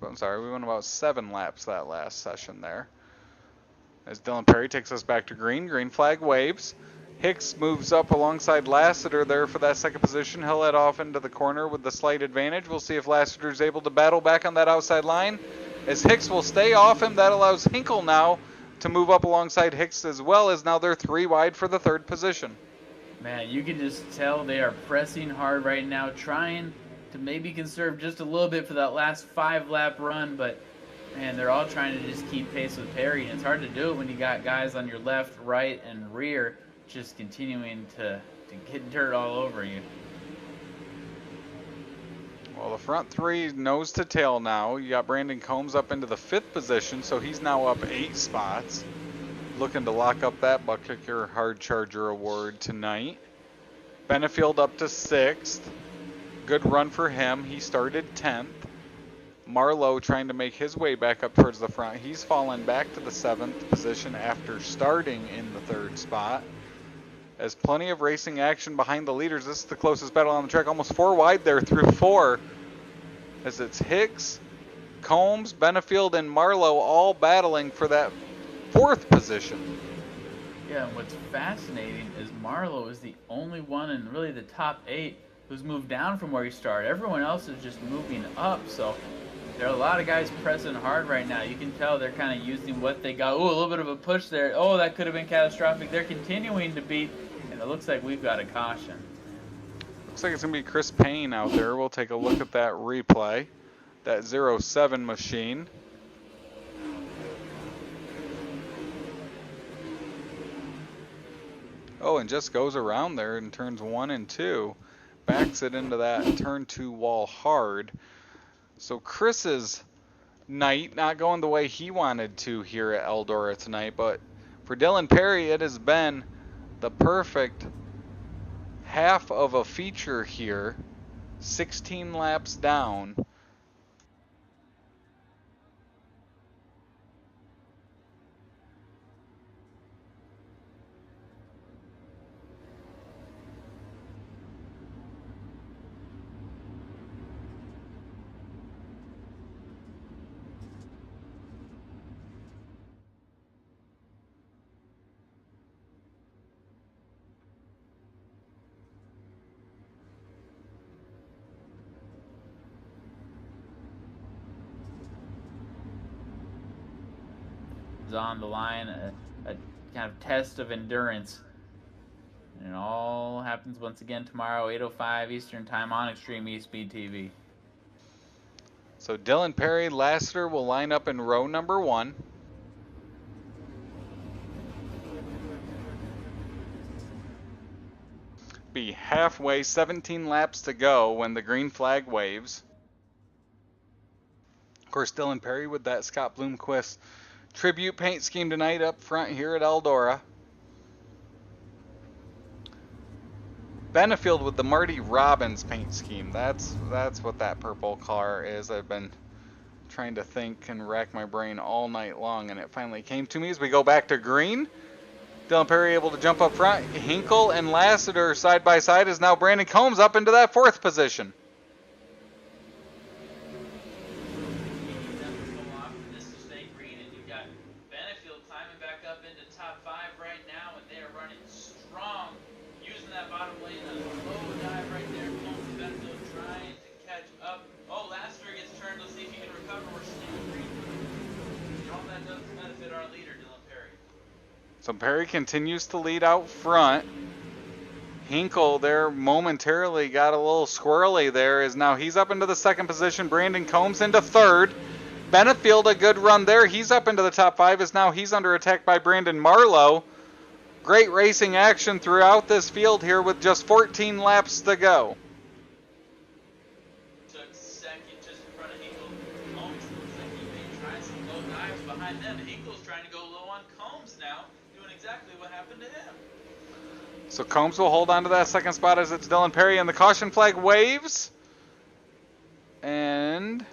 I'm sorry, we went about 7 laps that last session there. As Dylan Perry takes us back to green. Green flag waves. Hicks moves up alongside Lassiter there for that second position. He'll head off into the corner with the slight advantage. We'll see if Lassiter's able to battle back on that outside line. As Hicks will stay off him, that allows Hinkle now to move up alongside Hicks as well, as now they're 3 wide for the 3rd position. Man, you can just tell they are pressing hard right now, trying to maybe conserve just a little bit for that last 5-lap run, but man, they're all trying to just keep pace with Perry, and it's hard to do it when you got guys on your left, right, and rear just continuing to get dirt all over you. Well, the front 3 nose to tail now. You got Brandon Combs up into the 5th position, so he's now up 8 spots. Looking to lock up that Buttkicker Hard Charger Award tonight. Benefield up to 6th. Good run for him. He started 10th. Marlowe trying to make his way back up towards the front. He's fallen back to the 7th position after starting in the 3rd spot. As plenty of racing action behind the leaders. This is the closest battle on the track. Almost 4 wide there through 4. As it's Hicks, Combs, Benefield, and Marlowe all battling for that 4th position. Yeah, and what's fascinating is Marlowe is the only one in really the top 8 who's moved down from where he started. Everyone else is just moving up, so there are a lot of guys pressing hard right now. You can tell they're kind of using what they got. Oh, a little bit of a push there. Oh, that could have been catastrophic. They're continuing to beat, and it looks like we've got a caution. Looks like it's going to be Chris Payne out there. We'll take a look at that replay. That 07 machine. Oh, and just goes around there in turns 1 and 2. Backs it into that turn 2 wall hard. So Chris's night not going the way he wanted to here at Eldora tonight, but for Dylan Perry it has been the perfect half of a feature here. 16 laps down. Is on the line, a kind of test of endurance. And it all happens once again tomorrow, 8:05 Eastern Time on Extreme eSpeed TV. So Dylan Perry, Lassiter will line up in row number 1. Be halfway, 17 laps to go when the green flag waves. Of course, Dylan Perry with that Scott Bloomquist tribute paint scheme tonight up front here at Eldora. Benefield with the Marty Robbins paint scheme. That's what that purple car is. I've been trying to think and rack my brain all night long, and it finally came to me as we go back to green. Dylan Perry able to jump up front. Hinkle and Lassiter side by side as now Brandon Combs up into that 4th position. So Perry continues to lead out front. Hinkle there momentarily got a little squirrely there as now he's up into the 2nd position. Brandon Combs into 3rd. Benefield a good run there. He's up into the top 5 as now he's under attack by Brandon Marlowe. Great racing action throughout this field here with just 14 laps to go. Took 2nd just in front of Hinkle. Combs looks like he may try some low dives behind them. Hinkle's trying to go low on Combs now. Exactly what happened to him. So Combs will hold on to that 2nd spot as it's Dylan Perry, and the caution flag waves. And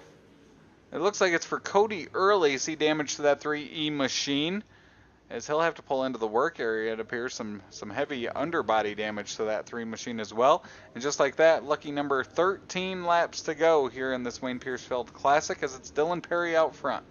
it looks like it's for Cody Early. See damage to that 3E machine as he'll have to pull into the work area. It appears some heavy underbody damage to that 3 machine as well. And just like that, lucky number 13 laps to go here in this Wayne Piercefield Classic as it's Dylan Perry out front.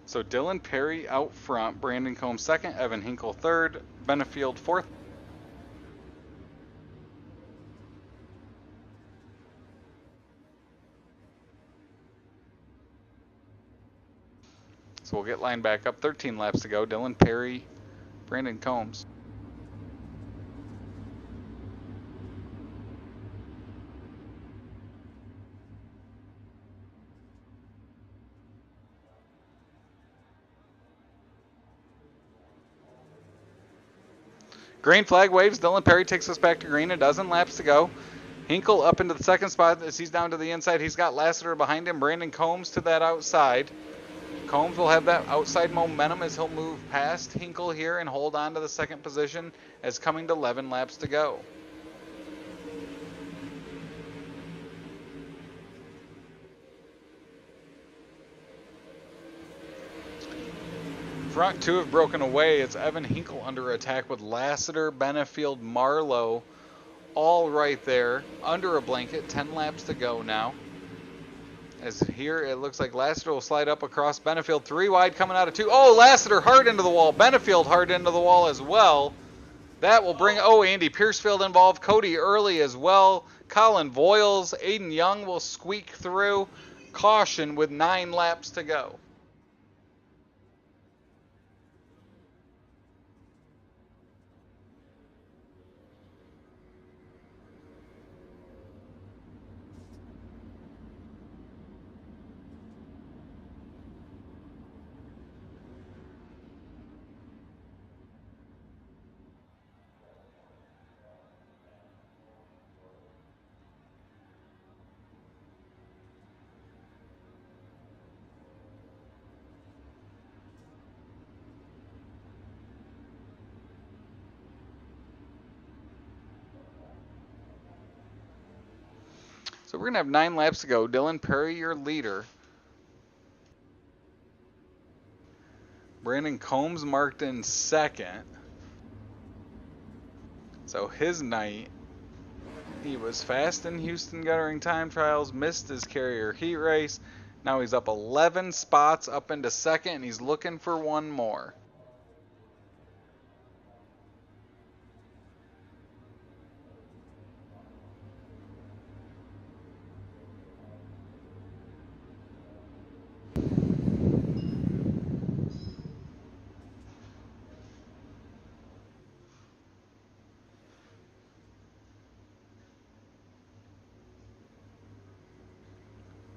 So Dylan Perry out front, Brandon Combs 2nd, Evan Hinkle 3rd, Benefield 4th. So we'll get lined back up, 13 laps to go. Dylan Perry, Brandon Combs. Green flag waves. Dylan Perry takes us back to green. A dozen laps to go. Hinkle up into the second spot as he's down to the inside. He's got Lassiter behind him. Brandon Combs to that outside. Combs will have that outside momentum as he'll move past Hinkle here and hold on to the second position as coming to 11 laps to go. Front two have broken away. It's Evan Hinkle under attack with Lassiter, Benefield, Marlowe all right there under a blanket. 10 laps to go now. As here it looks like Lassiter will slide up across Benefield. 3 wide coming out of 2. Oh, Lassiter hard into the wall. Benefield hard into the wall as well. That will bring, Andy Piercefield involved. Cody early as well. Colin Voiles. Aiden Young will squeak through. Caution with 9 laps to go. So we're going to have 9 laps to go. Dylan Perry, your leader. Brandon Combs marked in second. So his night, he was fast in Houston Guttering time trials, missed his carrier heat race. Now he's up 11 spots up into second, and he's looking for one more.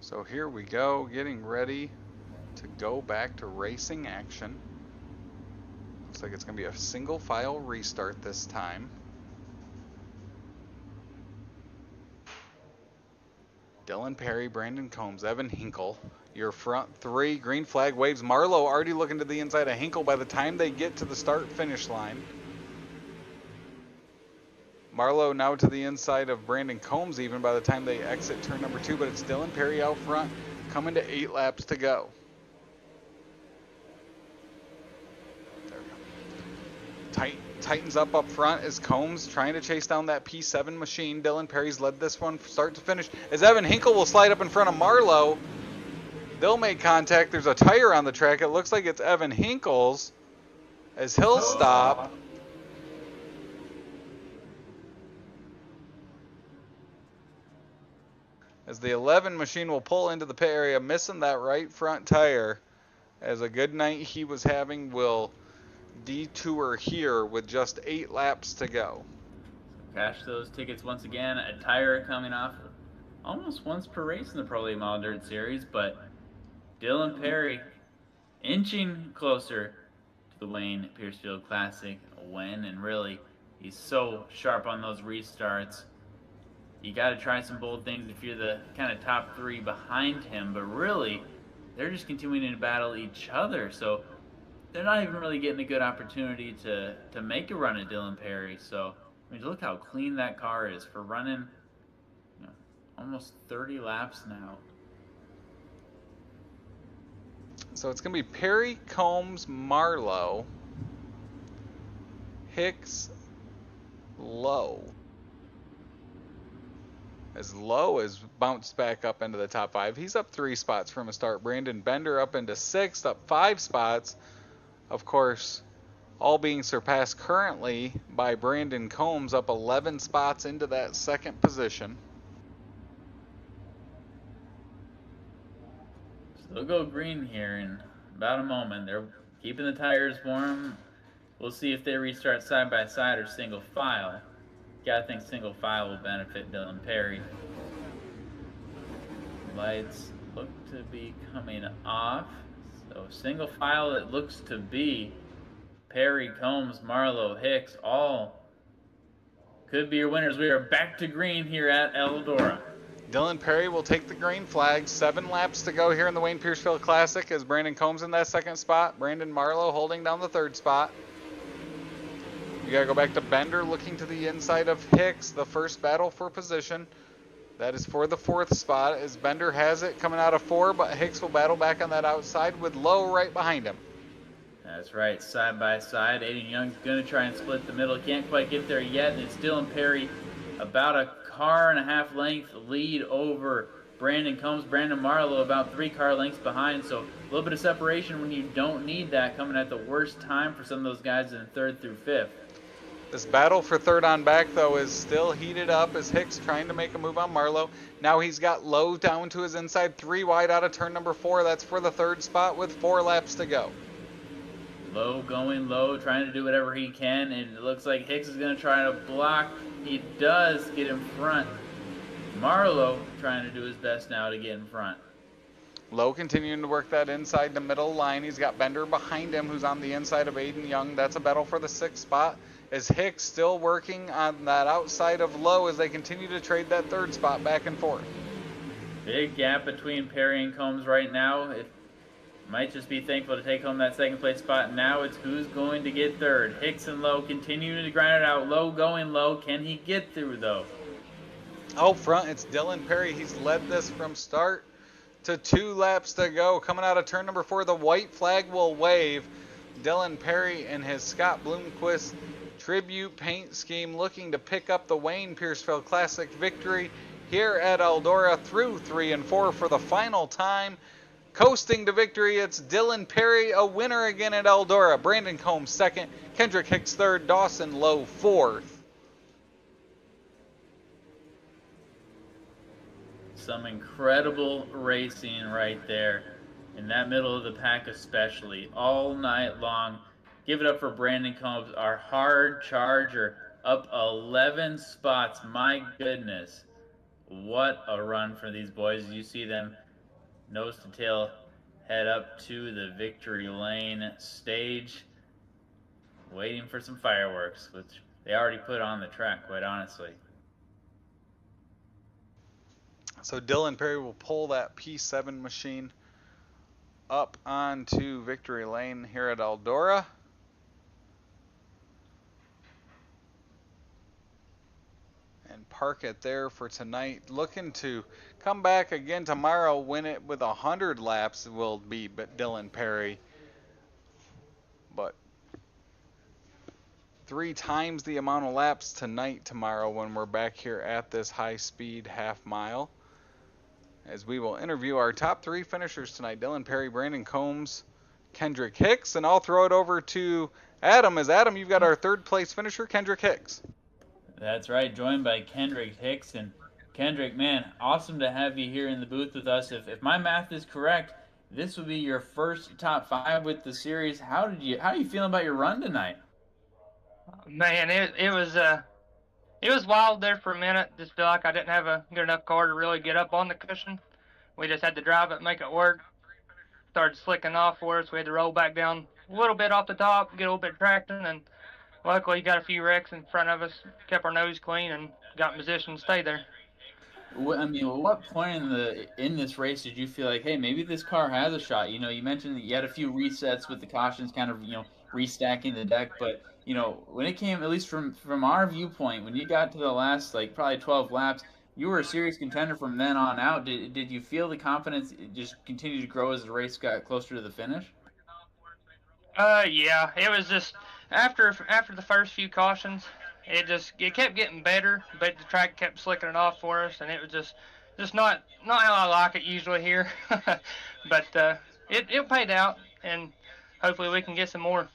So here we go, getting ready to go back to racing action. Looks like it's going to be a single file restart this time. Dylan Perry, Brandon Combs, Evan Hinkle, your front 3. Green flag waves. Marlowe already looking to the inside of Hinkle by the time they get to the start-finish line. Marlowe now to the inside of Brandon Combs even by the time they exit turn number 2, but it's Dylan Perry out front coming to 8 laps to go. There we go. Tightens up front as Combs trying to chase down that P7 machine. Dylan Perry's led this one start to finish as Evan Hinkle will slide up in front of Marlowe. They'll make contact. There's a tire on the track. It looks like it's Evan Hinkle's as he'll stop. As the 11 machine will pull into the pit area, missing that right front tire. As a good night he was having will detour here with just 8 laps to go. Cash those tickets once again. A tire coming off almost once per race in the Pro Late Model Dirt Series, but Dylan Perry inching closer to the Wayne Piercefield Classic win, and really he's so sharp on those restarts. You got to try some bold things if you're the kind of top 3 behind him, but really, they're just continuing to battle each other, so they're not even really getting a good opportunity to make a run at Dylan Perry. So, I mean, look how clean that car is for running, almost 30 laps now. So it's going to be Perry, Combs, Marlowe, Hicks, Lowe. As Lowe has bounced back up into the top 5. He's up 3 spots from a start. Brandon Bender up into 6th, up 5 spots. Of course, all being surpassed currently by Brandon Combs, up 11 spots into that 2nd position. So they'll go green here in about a moment. They're keeping the tires warm. We'll see if they restart side by side or single file. Gotta think single file will benefit Dylan Perry. Lights look to be coming off. So single file, it looks to be Perry, Combs, Marlowe, Hicks, all could be your winners. We are back to green here at Eldora. Dylan Perry will take the green flag. 7 laps to go here in the Wayne Piercefield Classic as Brandon Combs in that second spot. Brandon Marlowe holding down the third spot. You got to go back to Bender looking to the inside of Hicks, the first battle for position. That is for the 4th spot as Bender has it coming out of 4, but Hicks will battle back on that outside with Lowe right behind him. That's right, side by side. Aiden Young's going to try and split the middle. Can't quite get there yet. And it's Dylan Perry about a car and a half length lead over Brandon Combs. Brandon Marlowe about 3 car lengths behind. So a little bit of separation when you don't need that, coming at the worst time for some of those guys in 3rd through 5th. This battle for 3rd on back, though, is still heated up as Hicks trying to make a move on Marlowe. Now he's got Lowe down to his inside, 3 wide out of turn number 4. That's for the 3rd spot with 4 laps to go. Lowe going low, trying to do whatever he can, and it looks like Hicks is going to try to block. He does get in front. Marlowe trying to do his best now to get in front. Lowe continuing to work that inside to middle line. He's got Bender behind him who's on the inside of Aiden Young. That's a battle for the 6th spot. As Hicks still working on that outside of Lowe as they continue to trade that 3rd spot back and forth. Big gap between Perry and Combs right now. It might just be thankful to take home that 2nd place spot. Now it's who's going to get 3rd. Hicks and Lowe continuing to grind it out. Lowe going low. Can he get through though? Out front, it's Dylan Perry. He's led this from start to 2 laps to go. Coming out of turn number 4, the white flag will wave. Dylan Perry and his Scott Bloomquist tribute paint scheme looking to pick up the Wayne Piercefield Classic victory here at Eldora through 3 and 4 for the final time. Coasting to victory, it's Dylan Perry, a winner again at Eldora. Brandon Combs 2nd, Kendrick Hicks 3rd, Dawson Lowe 4th. Some incredible racing right there in that middle of the pack, especially all night long. Give it up for Brandon Combs, our hard charger, up 11 spots. My goodness, what a run for these boys. You see them nose to tail head up to the victory lane stage, waiting for some fireworks, which they already put on the track, quite honestly. So Dylan Perry will pull that P7 machine up onto victory lane here at Eldora. And park it there for tonight. Looking to come back again tomorrow, win it with 100 laps will be Dylan Perry. But 3 times the amount of laps tonight tomorrow when we're back here at this high-speed half mile. As we will interview our top 3 finishers tonight, Dylan Perry, Brandon Combs, Kendrick Hicks, and I'll throw it over to Adam. As Adam, you've got our 3rd place finisher, Kendrick Hicks. That's right, joined by Kendrick Hicks. And Kendrick, man, awesome to have you here in the booth with us. If my math is correct, this will be your first top 5 with the series. How are you feeling about your run tonight? Man, it was wild there for a minute. Just feel like I didn't have a good enough car to really get up on the cushion. We just had to drive it, make it work. Started slicking off for us. We had to roll back down a little bit off the top, get a little bit of traction, and luckily got a few wrecks in front of us, kept our nose clean, and got in position to stay there. I mean, at what point in this race did you feel like, hey, maybe this car has a shot? You know, you mentioned that you had a few resets with the cautions, kind of, restacking the deck, but when it came, at least from our viewpoint, when you got to the last probably 12 laps, you were a serious contender from then on out. Did you feel the confidence just continue to grow as the race got closer to the finish? Yeah, it was just after the first few cautions, it kept getting better, but the track kept slicking it off for us, and it was just not how I like it usually here. But it paid out, and hopefully we can get some more.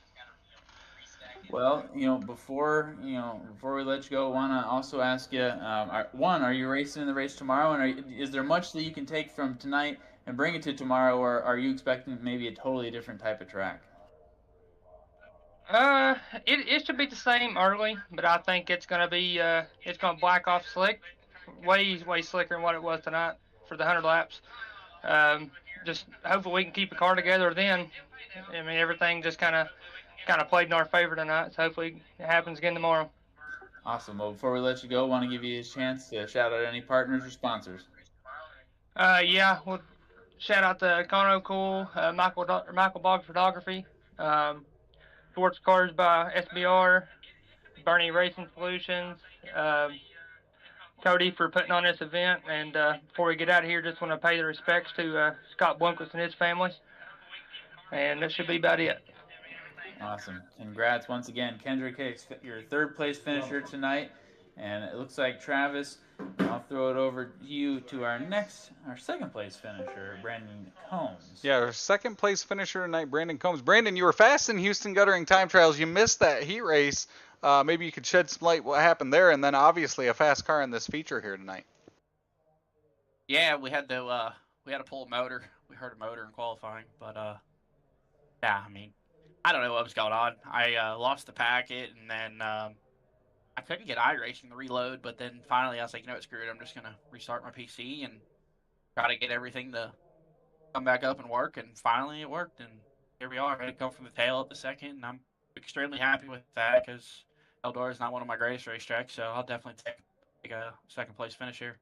Well, before we let you go, I want to also ask you, are you racing in the race tomorrow, and is there much that you can take from tonight and bring it to tomorrow, or are you expecting maybe a totally different type of track? It should be the same early, but I think it's gonna black off slick, way slicker than what it was tonight for the 100 laps. Just hopefully we can keep the car together then. I mean, everything just kind of played in our favor tonight, so hopefully it happens again tomorrow. Awesome. Well, before we let you go, I want to give you a chance to shout out any partners or sponsors. Yeah, well, shout out to Cono Cool, Michael Bogg Photography, Sports Cars by SBR, Bernie Racing Solutions, Cody for putting on this event. And before we get out of here, just want to pay the respects to Scott Blomquist and his family. And that should be about it. Awesome. Congrats once again, Kendrick Hicks, your third place finisher tonight. And it looks like Travis, I'll throw it over to you to our second place finisher, Brandon Combs. Yeah, our second place finisher tonight, Brandon Combs. Brandon, you were fast in Houston Guttering time trials. You missed that heat race. Maybe you could shed some light what happened there, and then obviously a fast car in this feature here tonight. Yeah, we had to pull a motor. We heard a motor in qualifying, but yeah, I mean, I don't know what was going on. I lost the packet, and then I couldn't get iRacing to reload. But then finally, I was like, you know what, screw it. I'm just gonna restart my PC and try to get everything to come back up and work. And finally, it worked. And here we are. I had to come from the tail at the second, and I'm extremely happy with that because Eldora is not one of my greatest racetracks, so I'll definitely take a second place finish here.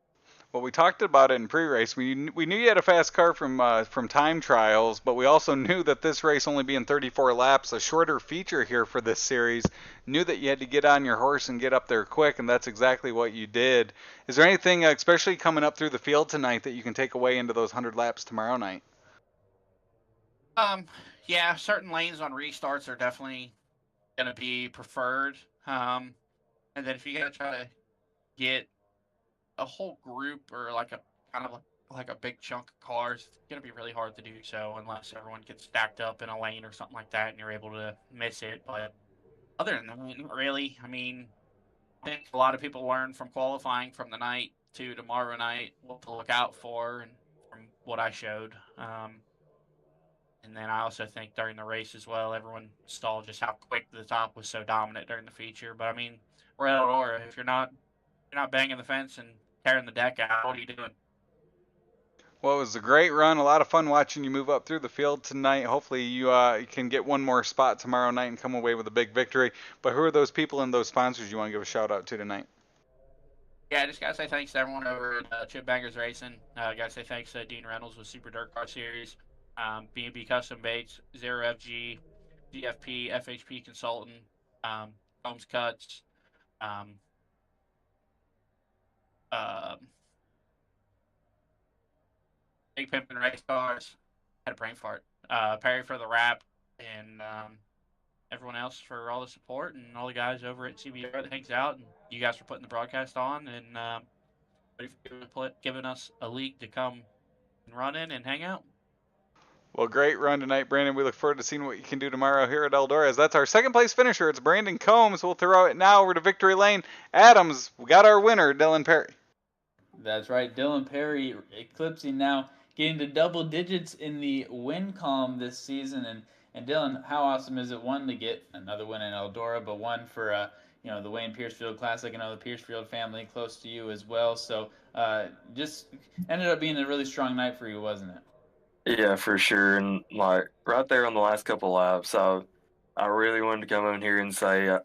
Well, we talked about it in pre-race. We knew you had a fast car from time trials, but we also knew that this race only being 34 laps, a shorter feature here for this series, knew that you had to get on your horse and get up there quick, and that's exactly what you did. Is there anything, especially coming up through the field tonight, that you can take away into those 100 laps tomorrow night? Yeah, certain lanes on restarts are definitely going to be preferred. And then if you got to try to get a whole group or like a kind of like a big chunk of cars, it's going to be really hard to do so unless everyone gets stacked up in a lane or something like that and you're able to miss it. But other than that, not really. I mean, I think a lot of people learn from qualifying from the night to tomorrow night what to look out for, and from what I showed. And then I also think during the race as well, everyone saw just how quick the top was so dominant during the feature. But I mean, we're at Eldora. If you're not banging the fence and tearing the deck out, what are you doing? Well, it was a great run. A lot of fun watching you move up through the field tonight. Hopefully you can get one more spot tomorrow night and come away with a big victory. But who are those people and those sponsors you want to give a shout out to tonight? Yeah, I just got to say thanks to everyone over at Chip Bangers Racing. Got to say thanks to Dean Reynolds with Super Dirt Car Series, B&B Custom Baits, Zero FG, DFP, FHP Consultant, Holmes Cuts, Big Pimpin' Race Cars, had a brain fart, Perry for the wrap, and everyone else for all the support, and all the guys over at CBR that hangs out, and you guys for putting the broadcast on, and giving us a league to come and run in and hang out. Well, great run tonight, Brandon. We look forward to seeing what you can do tomorrow here at Eldora. That's our second place finisher. It's Brandon Combs. We'll throw it now over to Victory Lane. Adams, we got our winner, Dylan Perry. That's right, Dylan Perry eclipsing now, getting to double digits in the win column this season. And Dylan, how awesome is it, one, to get another win in Eldora, but one for the Wayne Piercefield Classic. I know the Piercefield family close to you as well. So just ended up being a really strong night for you, wasn't it? Yeah, for sure. And like right there on the last couple laps, I really wanted to come in here and say,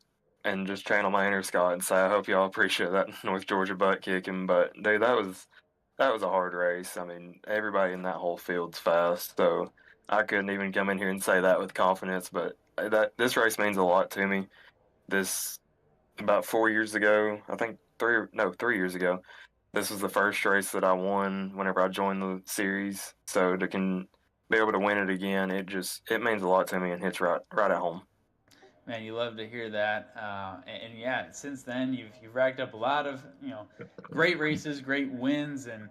and just channel my inner Scott and say, I hope y'all appreciate that North Georgia butt kicking. But dude, that was a hard race. I mean, everybody in that whole field's fast, so I couldn't even come in here and say that with confidence. But this race means a lot to me. This about 4 years ago, I think 3 years ago, this was the first race that I won whenever I joined the series. So to be able to win it again, it means a lot to me and hits right at home. Man, you love to hear that. And yeah, since then you've racked up a lot of great races, great wins, and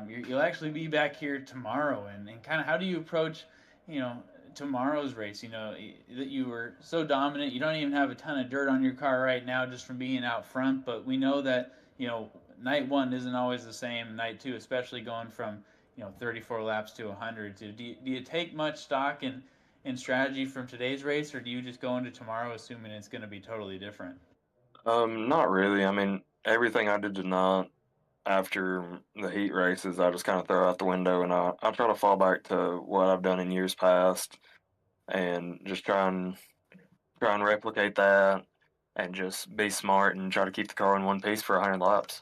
you'll actually be back here tomorrow. And kind of how do you approach tomorrow's race? That you were so dominant. You don't even have a ton of dirt on your car right now just from being out front. But we know that night one isn't always the same. Night two, especially going from 34 laps to 100. So do you take much stock in strategy from today's race, or do you just go into tomorrow assuming it's going to be totally different? Not really. I mean, everything I did tonight after the heat races, I just kind of throw out the window, and I try to fall back to what I've done in years past and just try and replicate that. and just be smart and try to keep the car in one piece for 100 laps.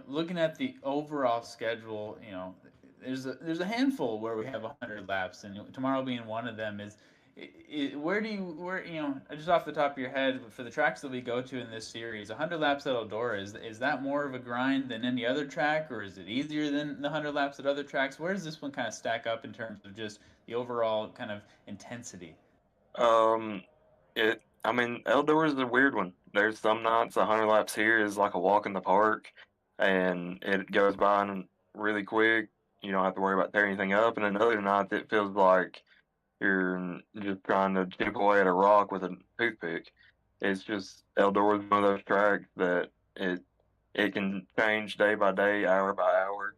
Looking at the overall schedule, there's a handful where we have 100 laps, and tomorrow being one of them is where just off the top of your head, for the tracks that we go to in this series, 100 laps at Eldora, is that more of a grind than any other track, or is it easier than the 100 laps at other tracks? Where does this one kind of stack up in terms of just the overall kind of intensity? Eldora is a weird one. There's some nights 100 laps here is like a walk in the park, and it goes by really quick. You don't have to worry about tearing anything up. And another night it feels like you're just trying to chip away at a rock with a toothpick. It's just Eldora is one of those tracks that it can change day by day, hour by hour.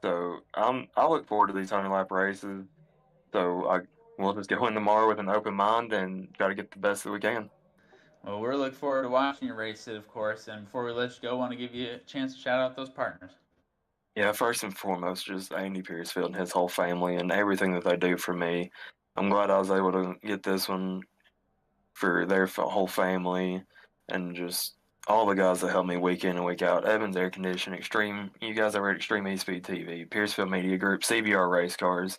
So I look forward to these 100 lap races. So we'll just go in tomorrow with an open mind and try to get the best that we can. Well, we're looking forward to watching you race it, of course. And before we let you go, I want to give you a chance to shout out those partners. Yeah, first and foremost, just Andy Piercefield and his whole family and everything that they do for me. I'm glad I was able to get this one for their whole family, and just all the guys that help me week in and week out. Evans Air Conditioning, Extreme, you guys over at Extreme eSpeed TV, Piercefield Media Group, CBR Race Cars,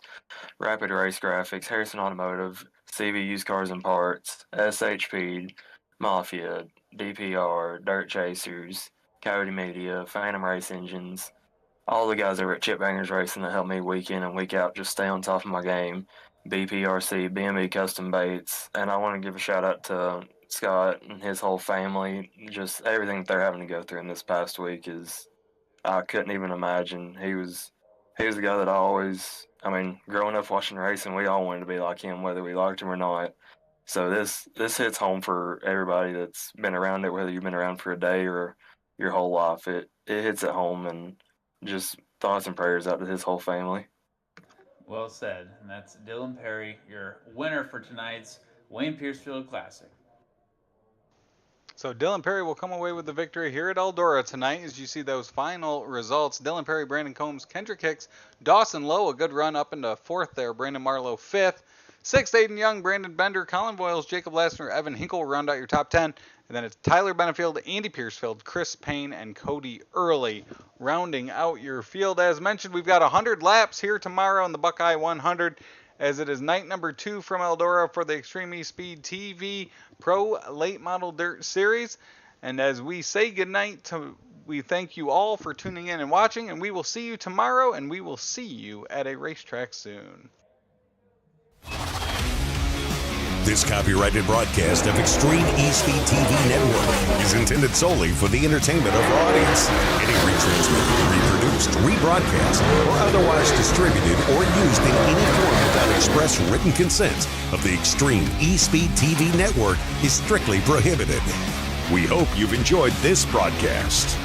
Rapid Race Graphics, Harrison Automotive, CV Used Cars and Parts, SHP, Mafia, DPR, Dirt Chasers, Coyote Media, Phantom Race Engines, all the guys over at Chip Bangers Racing that help me week in and week out just stay on top of my game, BPRC, BME Custom Baits, and I want to give a shout out to Scott and his whole family. Just everything that they're having to go through in this past week I couldn't even imagine. He was the guy that growing up watching racing, we all wanted to be like him, whether we liked him or not. So this hits home for everybody that's been around it, whether you've been around for a day or your whole life. It hits at home, and just thoughts and prayers out to his whole family. Well said. And that's Dylan Perry, your winner for tonight's Wayne Piercefield Classic. So Dylan Perry will come away with the victory here at Eldora tonight. As you see those final results, Dylan Perry, Brandon Combs, Kendrick Hicks, Dawson Lowe, a good run up into fourth there. Brandon Marlowe, fifth. Sixth, Aiden Young, Brandon Bender, Colin Boyles, Jacob Lassner, Evan Hinkle round out your top 10. And then it's Tyler Benefield, Andy Piercefield, Chris Payne, and Cody Early rounding out your field. As mentioned, we've got 100 laps here tomorrow in the Buckeye 100, as it is night number 2 from Eldora for the Extreme eSpeed TV Pro Late Model Dirt Series. And as we say goodnight, we thank you all for tuning in and watching, and we will see you tomorrow, and we will see you at a racetrack soon. This copyrighted broadcast of Extreme eSpeed TV Network is intended solely for the entertainment of our audience. Any retransmitted, reproduced, rebroadcast, or otherwise distributed or used in any form without express written consent of the Extreme eSpeed TV Network is strictly prohibited. We hope you've enjoyed this broadcast.